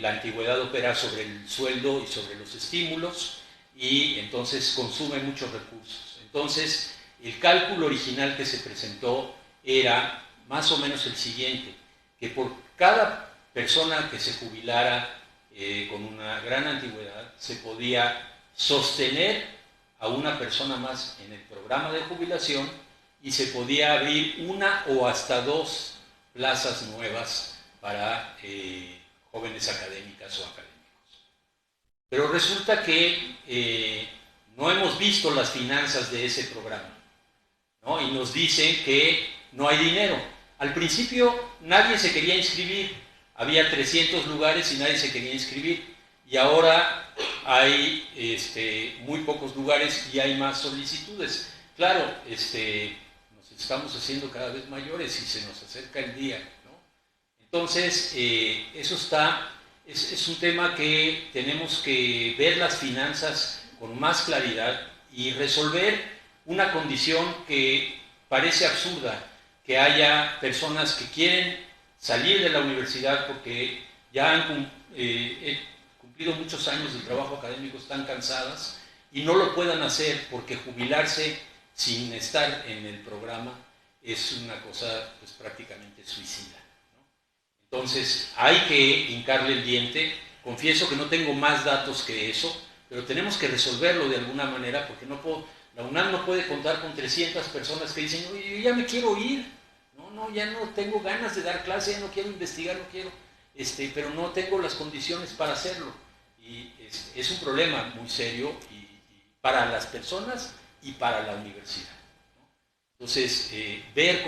la antigüedad opera sobre el sueldo y sobre los estímulos, y entonces consume muchos recursos. Entonces, el cálculo original que se presentó era más o menos el siguiente, que por cada persona que se jubilara con una gran antigüedad, se podía sostener a una persona más en el programa de jubilación y se podía abrir una o hasta 2 plazas nuevas para jóvenes académicas o académicos. Pero resulta que no hemos visto las finanzas de ese programa, ¿no? Y nos dicen que no hay dinero. Al principio nadie se quería inscribir, había 300 lugares y nadie se quería inscribir, y ahora hay muy pocos lugares y hay más solicitudes. Claro, nos estamos haciendo cada vez mayores y se nos acerca el día, ¿no? Entonces, eso es un tema que tenemos que ver las finanzas con más claridad y resolver una condición que parece absurda, que haya personas que quieren salir de la universidad porque ya han cumplido muchos años de trabajo académico, están cansadas y no lo puedan hacer porque jubilarse sin estar en el programa es una cosa pues prácticamente suicida, ¿no? Entonces hay que hincarle el diente. Confieso que no tengo más datos que eso, pero tenemos que resolverlo de alguna manera, porque la UNAM no puede contar con 300 personas que dicen, oye, yo ya me quiero ir, no, ya no tengo ganas de dar clase, ya no quiero investigar, no quiero, pero no tengo las condiciones para hacerlo. Y es un problema muy serio y para las personas y para la universidad, ¿no? Entonces, ver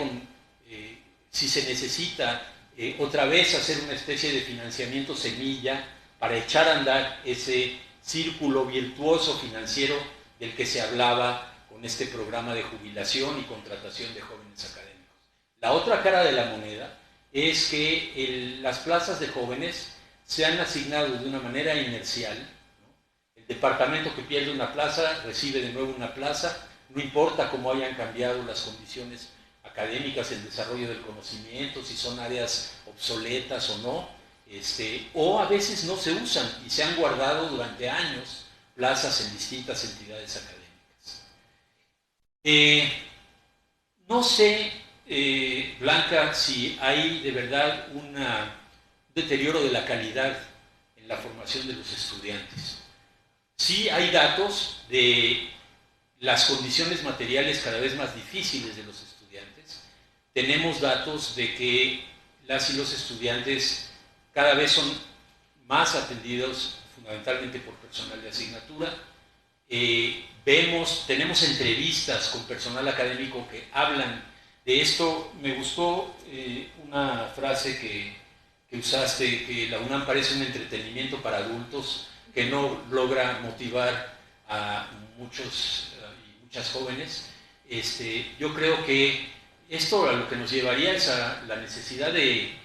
si se necesita otra vez hacer una especie de financiamiento semilla para echar a andar ese círculo virtuoso financiero del que se hablaba con este programa de jubilación y contratación de jóvenes académicos. La otra cara de la moneda es que las plazas de jóvenes se han asignado de una manera inercial, ¿no? El departamento que pierde una plaza recibe de nuevo una plaza, no importa cómo hayan cambiado las condiciones académicas, el desarrollo del conocimiento, si son áreas obsoletas o no, o a veces no se usan y se han guardado durante años plazas en distintas entidades académicas. No sé, Blanca, si hay de verdad un deterioro de la calidad en la formación de los estudiantes. Sí hay datos de las condiciones materiales cada vez más difíciles de los estudiantes. Tenemos datos de que las y los estudiantes cada vez son más atendidos fundamentalmente por personal de asignatura. Tenemos entrevistas con personal académico que hablan de esto. Me gustó una frase que usaste, que la UNAM parece un entretenimiento para adultos que no logra motivar a muchos y muchas jóvenes. Yo creo que esto a lo que nos llevaría es a la necesidad de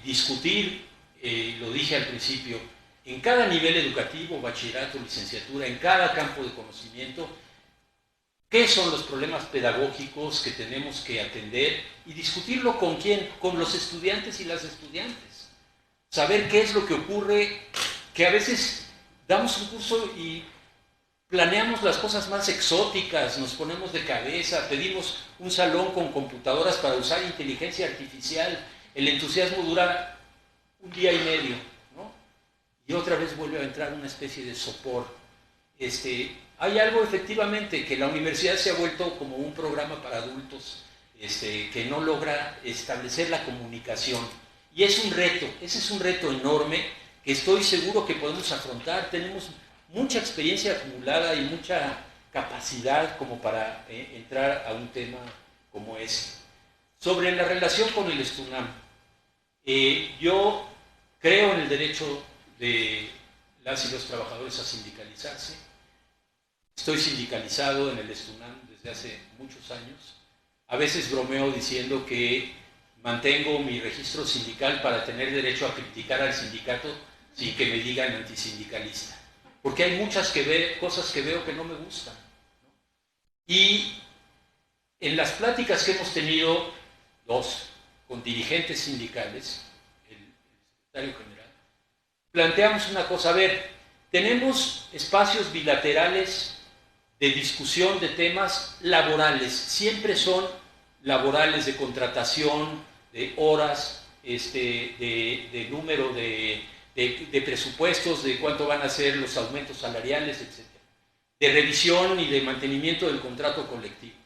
discutir, lo dije al principio, en cada nivel educativo, bachillerato, licenciatura, en cada campo de conocimiento, qué son los problemas pedagógicos que tenemos que atender y discutirlo con quién, con los estudiantes y las estudiantes. Saber qué es lo que ocurre, que a veces damos un curso y planeamos las cosas más exóticas, nos ponemos de cabeza, pedimos un salón con computadoras para usar inteligencia artificial, el entusiasmo dura un día y medio, ¿no? Y otra vez vuelve a entrar una especie de sopor. hay algo efectivamente, que la universidad se ha vuelto como un programa para adultos que no logra establecer la comunicación. Y es un reto, ese es un reto enorme que estoy seguro que podemos afrontar. Tenemos mucha experiencia acumulada y mucha capacidad como para entrar a un tema como ese. Sobre la relación con el STUNAM, yo creo en el derecho de las y los trabajadores a sindicalizarse. Estoy sindicalizado en el STUNAM desde hace muchos años. A veces bromeo diciendo que mantengo mi registro sindical para tener derecho a criticar al sindicato sin que me digan antisindicalista. Porque hay muchas cosas que veo que no me gustan, ¿no? Y en las pláticas que hemos tenido, con dirigentes sindicales, el secretario general, planteamos una cosa. A ver, tenemos espacios bilaterales de discusión de temas laborales, siempre son laborales, de contratación, de horas, de número de presupuestos, de cuánto van a ser los aumentos salariales, etc. De revisión y de mantenimiento del contrato colectivo.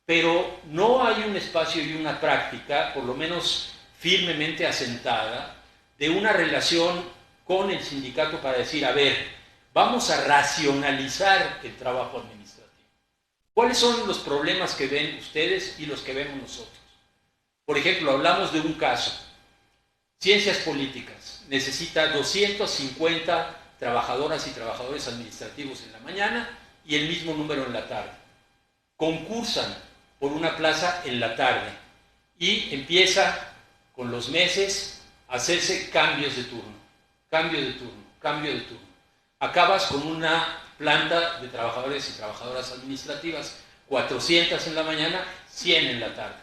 Pero no hay un espacio y una práctica, por lo menos firmemente asentada, de una relación con el sindicato para decir, a ver, vamos a racionalizar el trabajo administrativo. ¿Cuáles son los problemas que ven ustedes y los que vemos nosotros? Por ejemplo, hablamos de un caso. Ciencias políticas necesita 250 trabajadoras y trabajadores administrativos en la mañana y el mismo número en la tarde. Concursan por una plaza en la tarde y empieza con los meses a hacerse cambios de turno, cambio de turno, cambio de turno. Acabas con una planta de trabajadores y trabajadoras administrativas, 400 en la mañana, 100 en la tarde.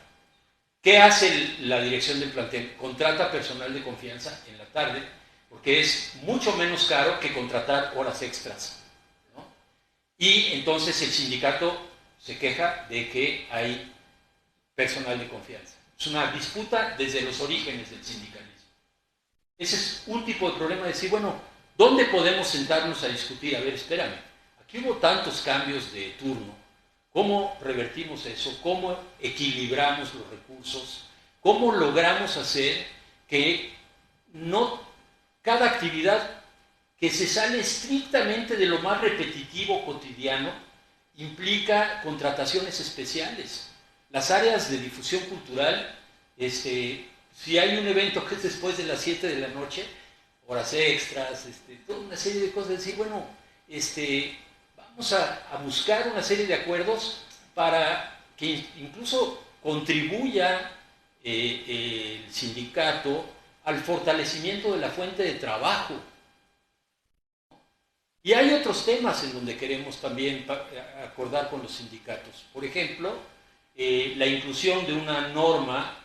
¿Qué hace la dirección del plantel? Contrata personal de confianza en la tarde, porque es mucho menos caro que contratar horas extras, ¿no? Y entonces el sindicato se queja de que hay personal de confianza. Es una disputa desde los orígenes del sindicalismo. Ese es un tipo de problema de decir, bueno, ¿dónde podemos sentarnos a discutir? A ver, espérame, aquí hubo tantos cambios de turno. ¿Cómo revertimos eso? ¿Cómo equilibramos los recursos? ¿Cómo logramos hacer que no cada actividad que se sale estrictamente de lo más repetitivo cotidiano implica contrataciones especiales? Las áreas de difusión cultural, si hay un evento que es después de las 7 de la noche, horas extras, toda una serie de cosas, decir, bueno, vamos a buscar una serie de acuerdos para que incluso contribuya el sindicato al fortalecimiento de la fuente de trabajo. Y hay otros temas en donde queremos también acordar con los sindicatos. Por ejemplo, la inclusión de una norma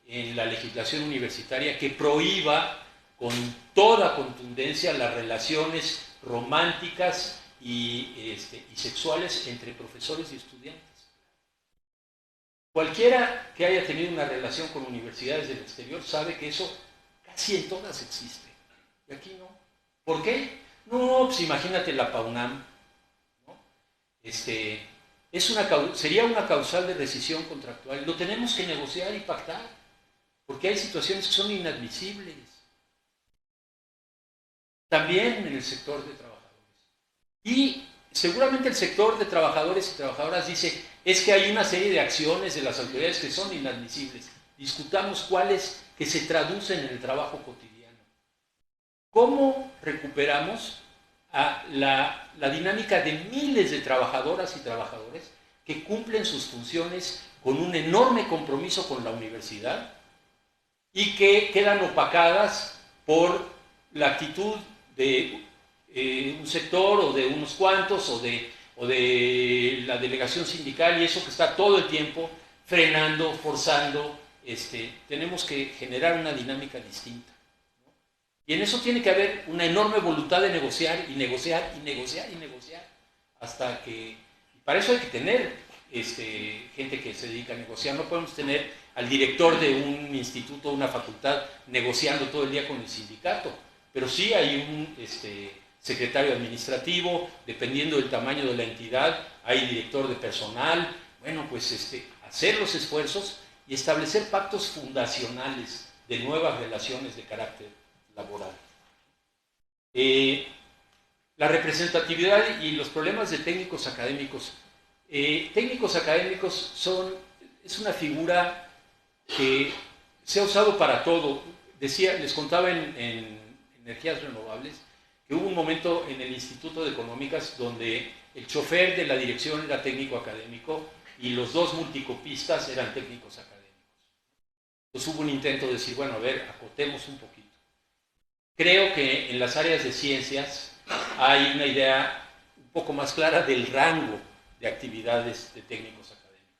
en la legislación universitaria que prohíba con toda contundencia las relaciones románticas y sexuales entre profesores y estudiantes. Cualquiera que haya tenido una relación con universidades del exterior sabe que eso casi en todas existe. Y aquí no. ¿Por qué? No, pues imagínate la PAUNAM, ¿no? Sería una causal de rescisión contractual. Lo tenemos que negociar y pactar, porque hay situaciones que son inadmisibles. También en el sector de trabajadores. Y seguramente el sector de trabajadores y trabajadoras dice, es que hay una serie de acciones de las autoridades que son inadmisibles. Discutamos cuáles que se traducen en el trabajo cotidiano. ¿Cómo recuperamos a la dinámica de miles de trabajadoras y trabajadores que cumplen sus funciones con un enorme compromiso con la universidad y que quedan opacadas por la actitud de un sector o de unos cuantos o de la delegación sindical, y eso que está todo el tiempo frenando, forzando? Tenemos que generar una dinámica distinta, ¿no? Y en eso tiene que haber una enorme voluntad de negociar y negociar y negociar y negociar hasta que, para eso hay que tener gente que se dedica a negociar. No podemos tener al director de un instituto o una facultad negociando todo el día con el sindicato, pero sí hay un secretario administrativo, dependiendo del tamaño de la entidad, hay director de personal. Bueno, pues hacer los esfuerzos y establecer pactos fundacionales de nuevas relaciones de carácter laboral. La representatividad y los problemas de técnicos académicos. Técnicos académicos es una figura que se ha usado para todo. Les contaba en energías renovables que hubo un momento en el Instituto de Económicas donde el chofer de la dirección era técnico académico y los dos multicopistas eran técnicos académicos. Entonces hubo un intento de decir, bueno, a ver, acotemos un poquito. Creo que en las áreas de ciencias hay una idea un poco más clara del rango de actividades de técnicos académicos.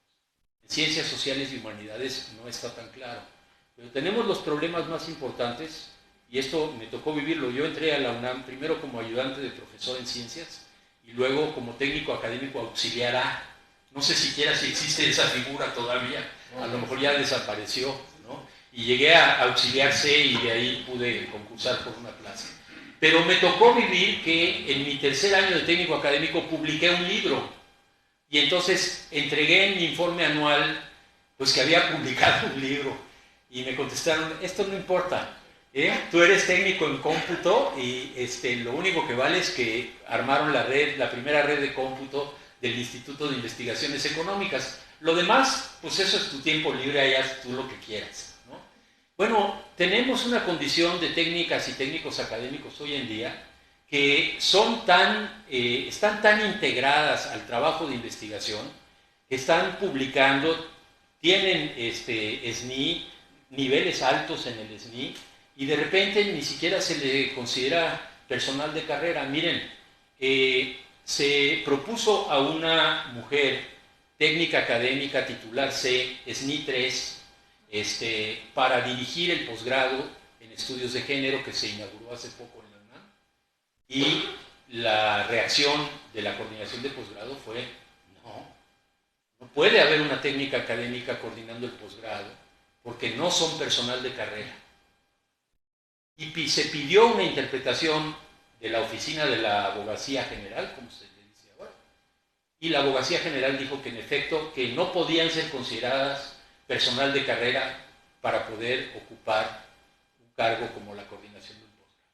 En ciencias sociales y humanidades no está tan claro. Pero tenemos los problemas más importantes, y esto me tocó vivirlo. Yo entré a la UNAM primero como ayudante de profesor en ciencias y luego como técnico académico auxiliar A. No sé siquiera si existe esa figura todavía, a lo mejor ya desapareció, ¿no? Y llegué a auxiliar C y de ahí pude concursar por una plaza. Pero me tocó vivir que en mi tercer año de técnico académico publiqué un libro y entonces entregué en mi informe anual pues que había publicado un libro y me contestaron, esto no importa, tú eres técnico en cómputo y lo único que vale es que armaron la primera red de cómputo del Instituto de Investigaciones Económicas. Lo demás, pues eso es tu tiempo libre, ahí haz tú lo que quieras, ¿no? Bueno, tenemos una condición de técnicas y técnicos académicos hoy en día que están tan integradas al trabajo de investigación, que están publicando, tienen SNI, niveles altos en el SNI, y de repente ni siquiera se le considera personal de carrera. Miren, se propuso a una mujer técnica académica titular C, SNI 3, para dirigir el posgrado en estudios de género que se inauguró hace poco en la UNAM, y la reacción de la coordinación de posgrado fue no puede haber una técnica académica coordinando el posgrado porque no son personal de carrera. Y se pidió una interpretación de la Oficina de la Abogacía General, como se le dice ahora, y la Abogacía General dijo que en efecto que no podían ser consideradas personal de carrera para poder ocupar un cargo como la coordinación de un posgrado.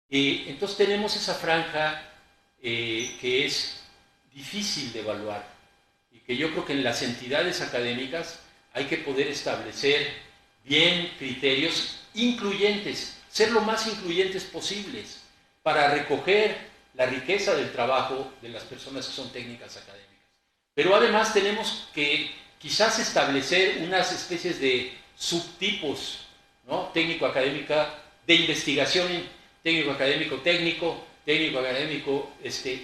Y entonces tenemos esa franja que es difícil de evaluar y que yo creo que en las entidades académicas hay que poder establecer bien criterios incluyentes, ser lo más incluyentes posibles para recoger la riqueza del trabajo de las personas que son técnicas académicas. Pero además tenemos que quizás establecer unas especies de subtipos, ¿no? Técnico-académica de investigación, técnico-académico técnico, técnico-académico,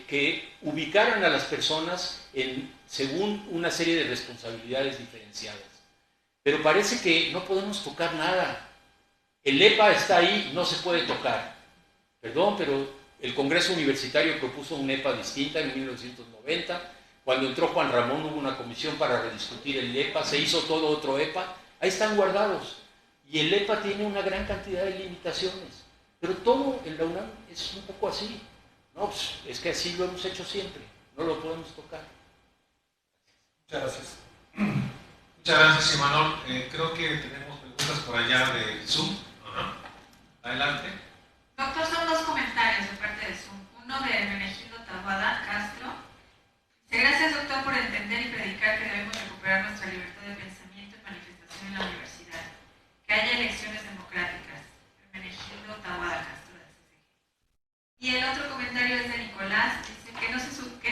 que ubicaran a las personas según una serie de responsabilidades diferenciadas. Pero parece que no podemos tocar nada. El EPA está ahí, no se puede tocar. Perdón, pero el Congreso Universitario propuso una EPA distinta en 1990. Cuando entró Juan Ramón hubo una comisión para rediscutir el EPA, se hizo todo otro EPA. Ahí están guardados. Y el EPA tiene una gran cantidad de limitaciones. Pero todo en la UNAM es un poco así. No, pues, es que así lo hemos hecho siempre. No lo podemos tocar. Muchas gracias. Muchas gracias, Imanol. Creo que tenemos preguntas por allá de Zoom. Ajá. Adelante. Doctor, son dos comentarios de parte de Zoom. Uno de Hermenegildo Taboada Castro. Dice, gracias, doctor, por entender y predicar que debemos recuperar nuestra libertad de pensamiento y manifestación en la universidad. Que haya elecciones democráticas. Hermenegildo Taboada Castro de CCG. Y el otro comentario es de Nicolás. Dice que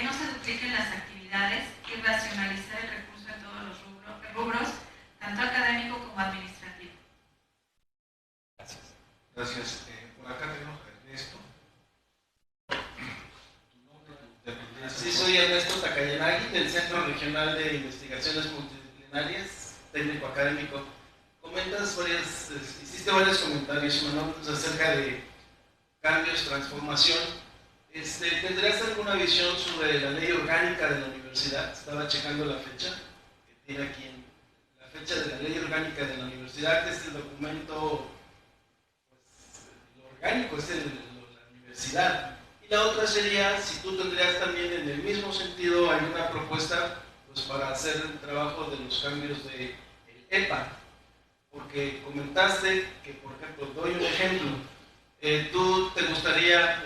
no se dupliquen las actividades y racionalizar el recurso en todos los rubros, tanto académico como administrativo. Gracias. Gracias. Por acá tenemos a Ernesto. Sí, soy Ernesto Takayanagi del Centro Regional de Investigaciones Multidisciplinarias, técnico académico. Hiciste varios comentarios, ¿no? Acerca de cambios, transformación. ¿Tendrás alguna visión sobre la ley orgánica de la universidad? Estaba checando la fecha que tiene aquí, la fecha de la ley orgánica de la universidad, que es el documento, pues, lo orgánico, es la universidad. Y la otra sería si tú tendrías también en el mismo sentido alguna propuesta pues, para hacer el trabajo de los cambios del EPA. Porque comentaste que, por ejemplo, doy un ejemplo, tú te gustaría,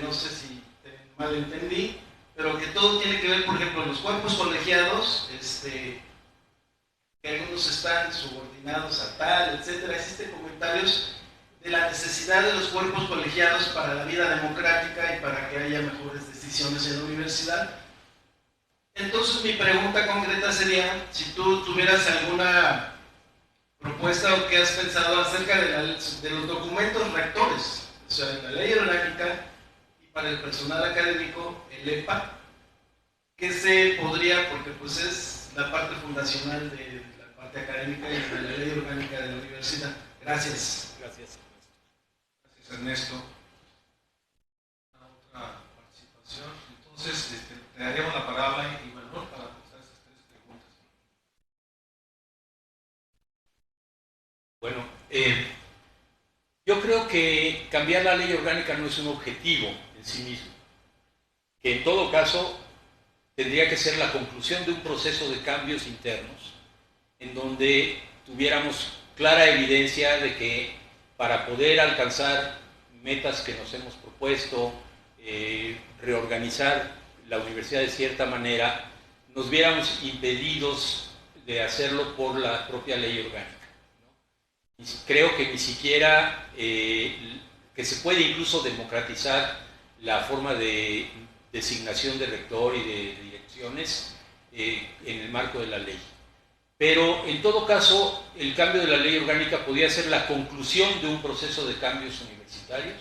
no sé si te malentendí, pero que todo tiene que ver, por ejemplo, los cuerpos colegiados, que algunos están subordinados a tal, etcétera. Existen comentarios de la necesidad de los cuerpos colegiados para la vida democrática y para que haya mejores decisiones en la universidad. Entonces mi pregunta concreta sería, si tú tuvieras alguna propuesta o qué has pensado acerca de los documentos rectores, o sea, la ley orgánica y para el personal académico, el EPA, que se podría, porque pues es la parte fundacional de la parte académica y de la ley orgánica de la universidad. Gracias. Gracias. Gracias, Ernesto. Otra participación. Entonces, le daríamos la palabra a Imanol para contestar esas tres preguntas. Bueno, yo creo que cambiar la ley orgánica no es un objetivo en sí mismo, que en todo caso tendría que ser la conclusión de un proceso de cambios internos en donde tuviéramos clara evidencia de que para poder alcanzar metas que nos hemos propuesto, reorganizar la universidad de cierta manera, nos viéramos impedidos de hacerlo por la propia ley orgánica. Creo que ni siquiera, que se puede incluso democratizar la forma de designación de rector y de direcciones en el marco de la ley. Pero en todo caso, el cambio de la ley orgánica podría ser la conclusión de un proceso de cambios universitarios,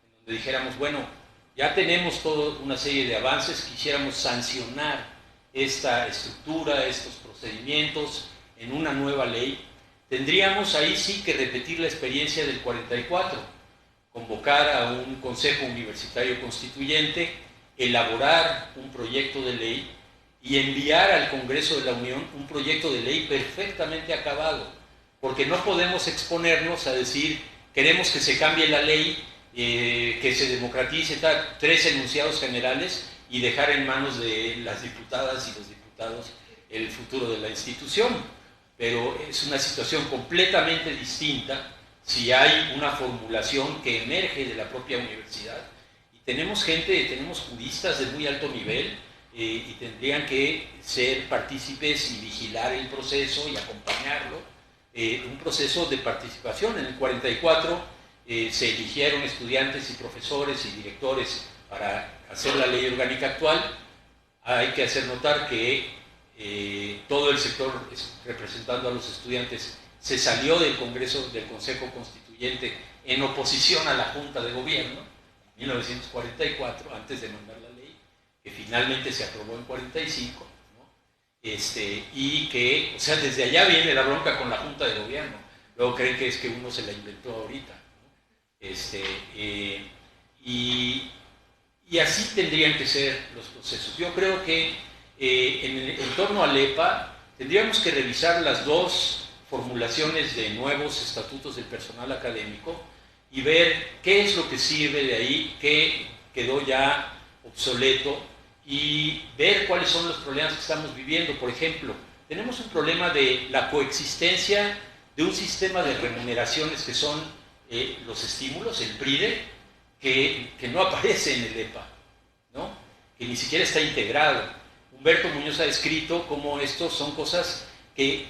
en donde dijéramos, bueno, ya tenemos toda una serie de avances, quisiéramos sancionar esta estructura, estos procedimientos en una nueva ley. Tendríamos ahí sí que repetir la experiencia del 44, convocar a un consejo universitario constituyente, elaborar un proyecto de ley y enviar al Congreso de la Unión un proyecto de ley perfectamente acabado, porque no podemos exponernos a decir queremos que se cambie la ley, que se democratice, tres enunciados generales y dejar en manos de las diputadas y los diputados el futuro de la institución. Pero es una situación completamente distinta si hay una formulación que emerge de la propia universidad. Y tenemos juristas de muy alto nivel y tendrían que ser partícipes y vigilar el proceso y acompañarlo. Un proceso de participación. En el 44 se eligieron estudiantes y profesores y directores para hacer la ley orgánica actual. Hay que hacer notar que todo el sector representando a los estudiantes se salió del Congreso, del Consejo Constituyente en oposición a la Junta de Gobierno en 1944, antes de mandar la ley, que finalmente se aprobó en 45, ¿no? Y que, o sea, desde allá viene la bronca con la Junta de Gobierno. Luego creen que es que uno se la inventó ahorita, ¿no? Y así tendrían que ser los procesos. Yo creo que en torno al EPA tendríamos que revisar las dos formulaciones de nuevos estatutos del personal académico y ver qué es lo que sirve de ahí, qué quedó ya obsoleto y ver cuáles son los problemas que estamos viviendo. Por ejemplo, tenemos un problema de la coexistencia de un sistema de remuneraciones que son los estímulos, el PRIDE, que no aparece en el EPA, ¿no? Que ni siquiera está integrado. Humberto Muñoz ha escrito cómo estos son cosas que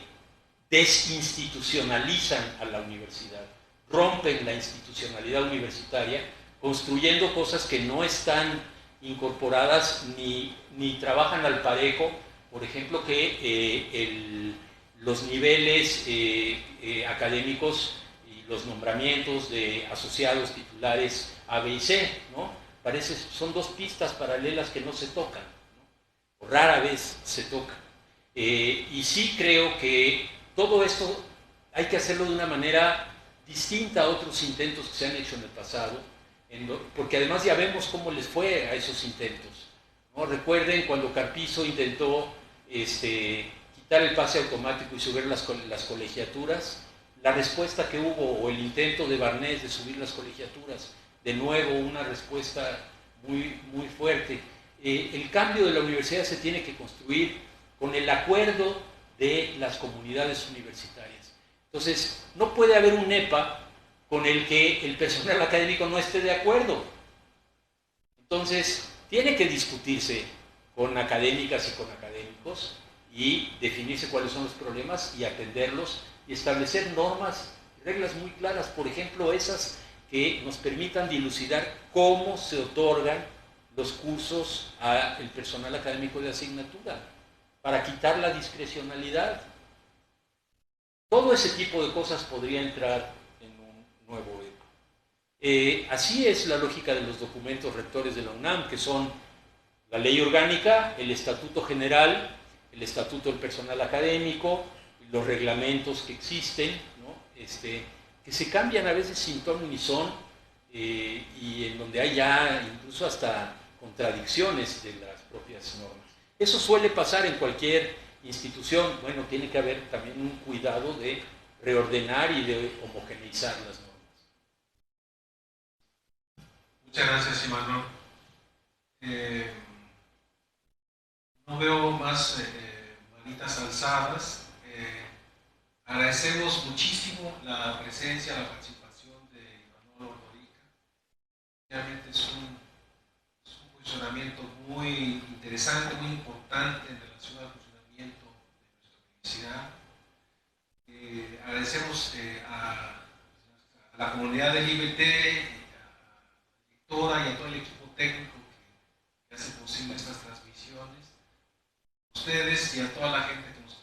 desinstitucionalizan a la universidad, rompen la institucionalidad universitaria, construyendo cosas que no están incorporadas ni trabajan al parejo. Por ejemplo, que los niveles académicos y los nombramientos de asociados titulares A, B y C, ¿no? Son dos pistas paralelas que no se tocan, ¿no? O rara vez se tocan. Y sí creo que todo esto hay que hacerlo de una manera distinta a otros intentos que se han hecho en el pasado, porque además ya vemos cómo les fue a esos intentos, ¿no? Recuerden cuando Carpizo intentó quitar el pase automático y subir las colegiaturas, la respuesta que hubo, o el intento de Barnés de subir las colegiaturas, de nuevo una respuesta muy fuerte. El cambio de la universidad se tiene que construir con el acuerdo de las comunidades universitarias. Entonces, no puede haber un EPA con el que el personal académico no esté de acuerdo. Entonces, tiene que discutirse con académicas y con académicos y definirse cuáles son los problemas y atenderlos y establecer normas, reglas muy claras, por ejemplo, esas que nos permitan dilucidar cómo se otorgan los cursos al personal académico de asignatura, para quitar la discrecionalidad. Todo ese tipo de cosas podría entrar en un nuevo EPA. Así es la lógica de los documentos rectores de la UNAM, que son la ley orgánica, el estatuto general, el estatuto del personal académico, los reglamentos que existen, ¿no? Que se cambian a veces sin ton ni son, y en donde hay ya incluso hasta contradicciones de las propias normas. Eso suele pasar en cualquier institución. Bueno, tiene que haber también un cuidado de reordenar y de homogeneizar las normas. Muchas gracias, Imanol. No veo más manitas alzadas. Agradecemos muchísimo la presencia, la participación de Imanol Ordorica. Realmente es un funcionamiento muy interesante, muy importante en relación al funcionamiento de nuestra universidad. Agradecemos a la comunidad del IBT, a la directora y a todo el equipo técnico que hace posible estas transmisiones, a ustedes y a toda la gente que nos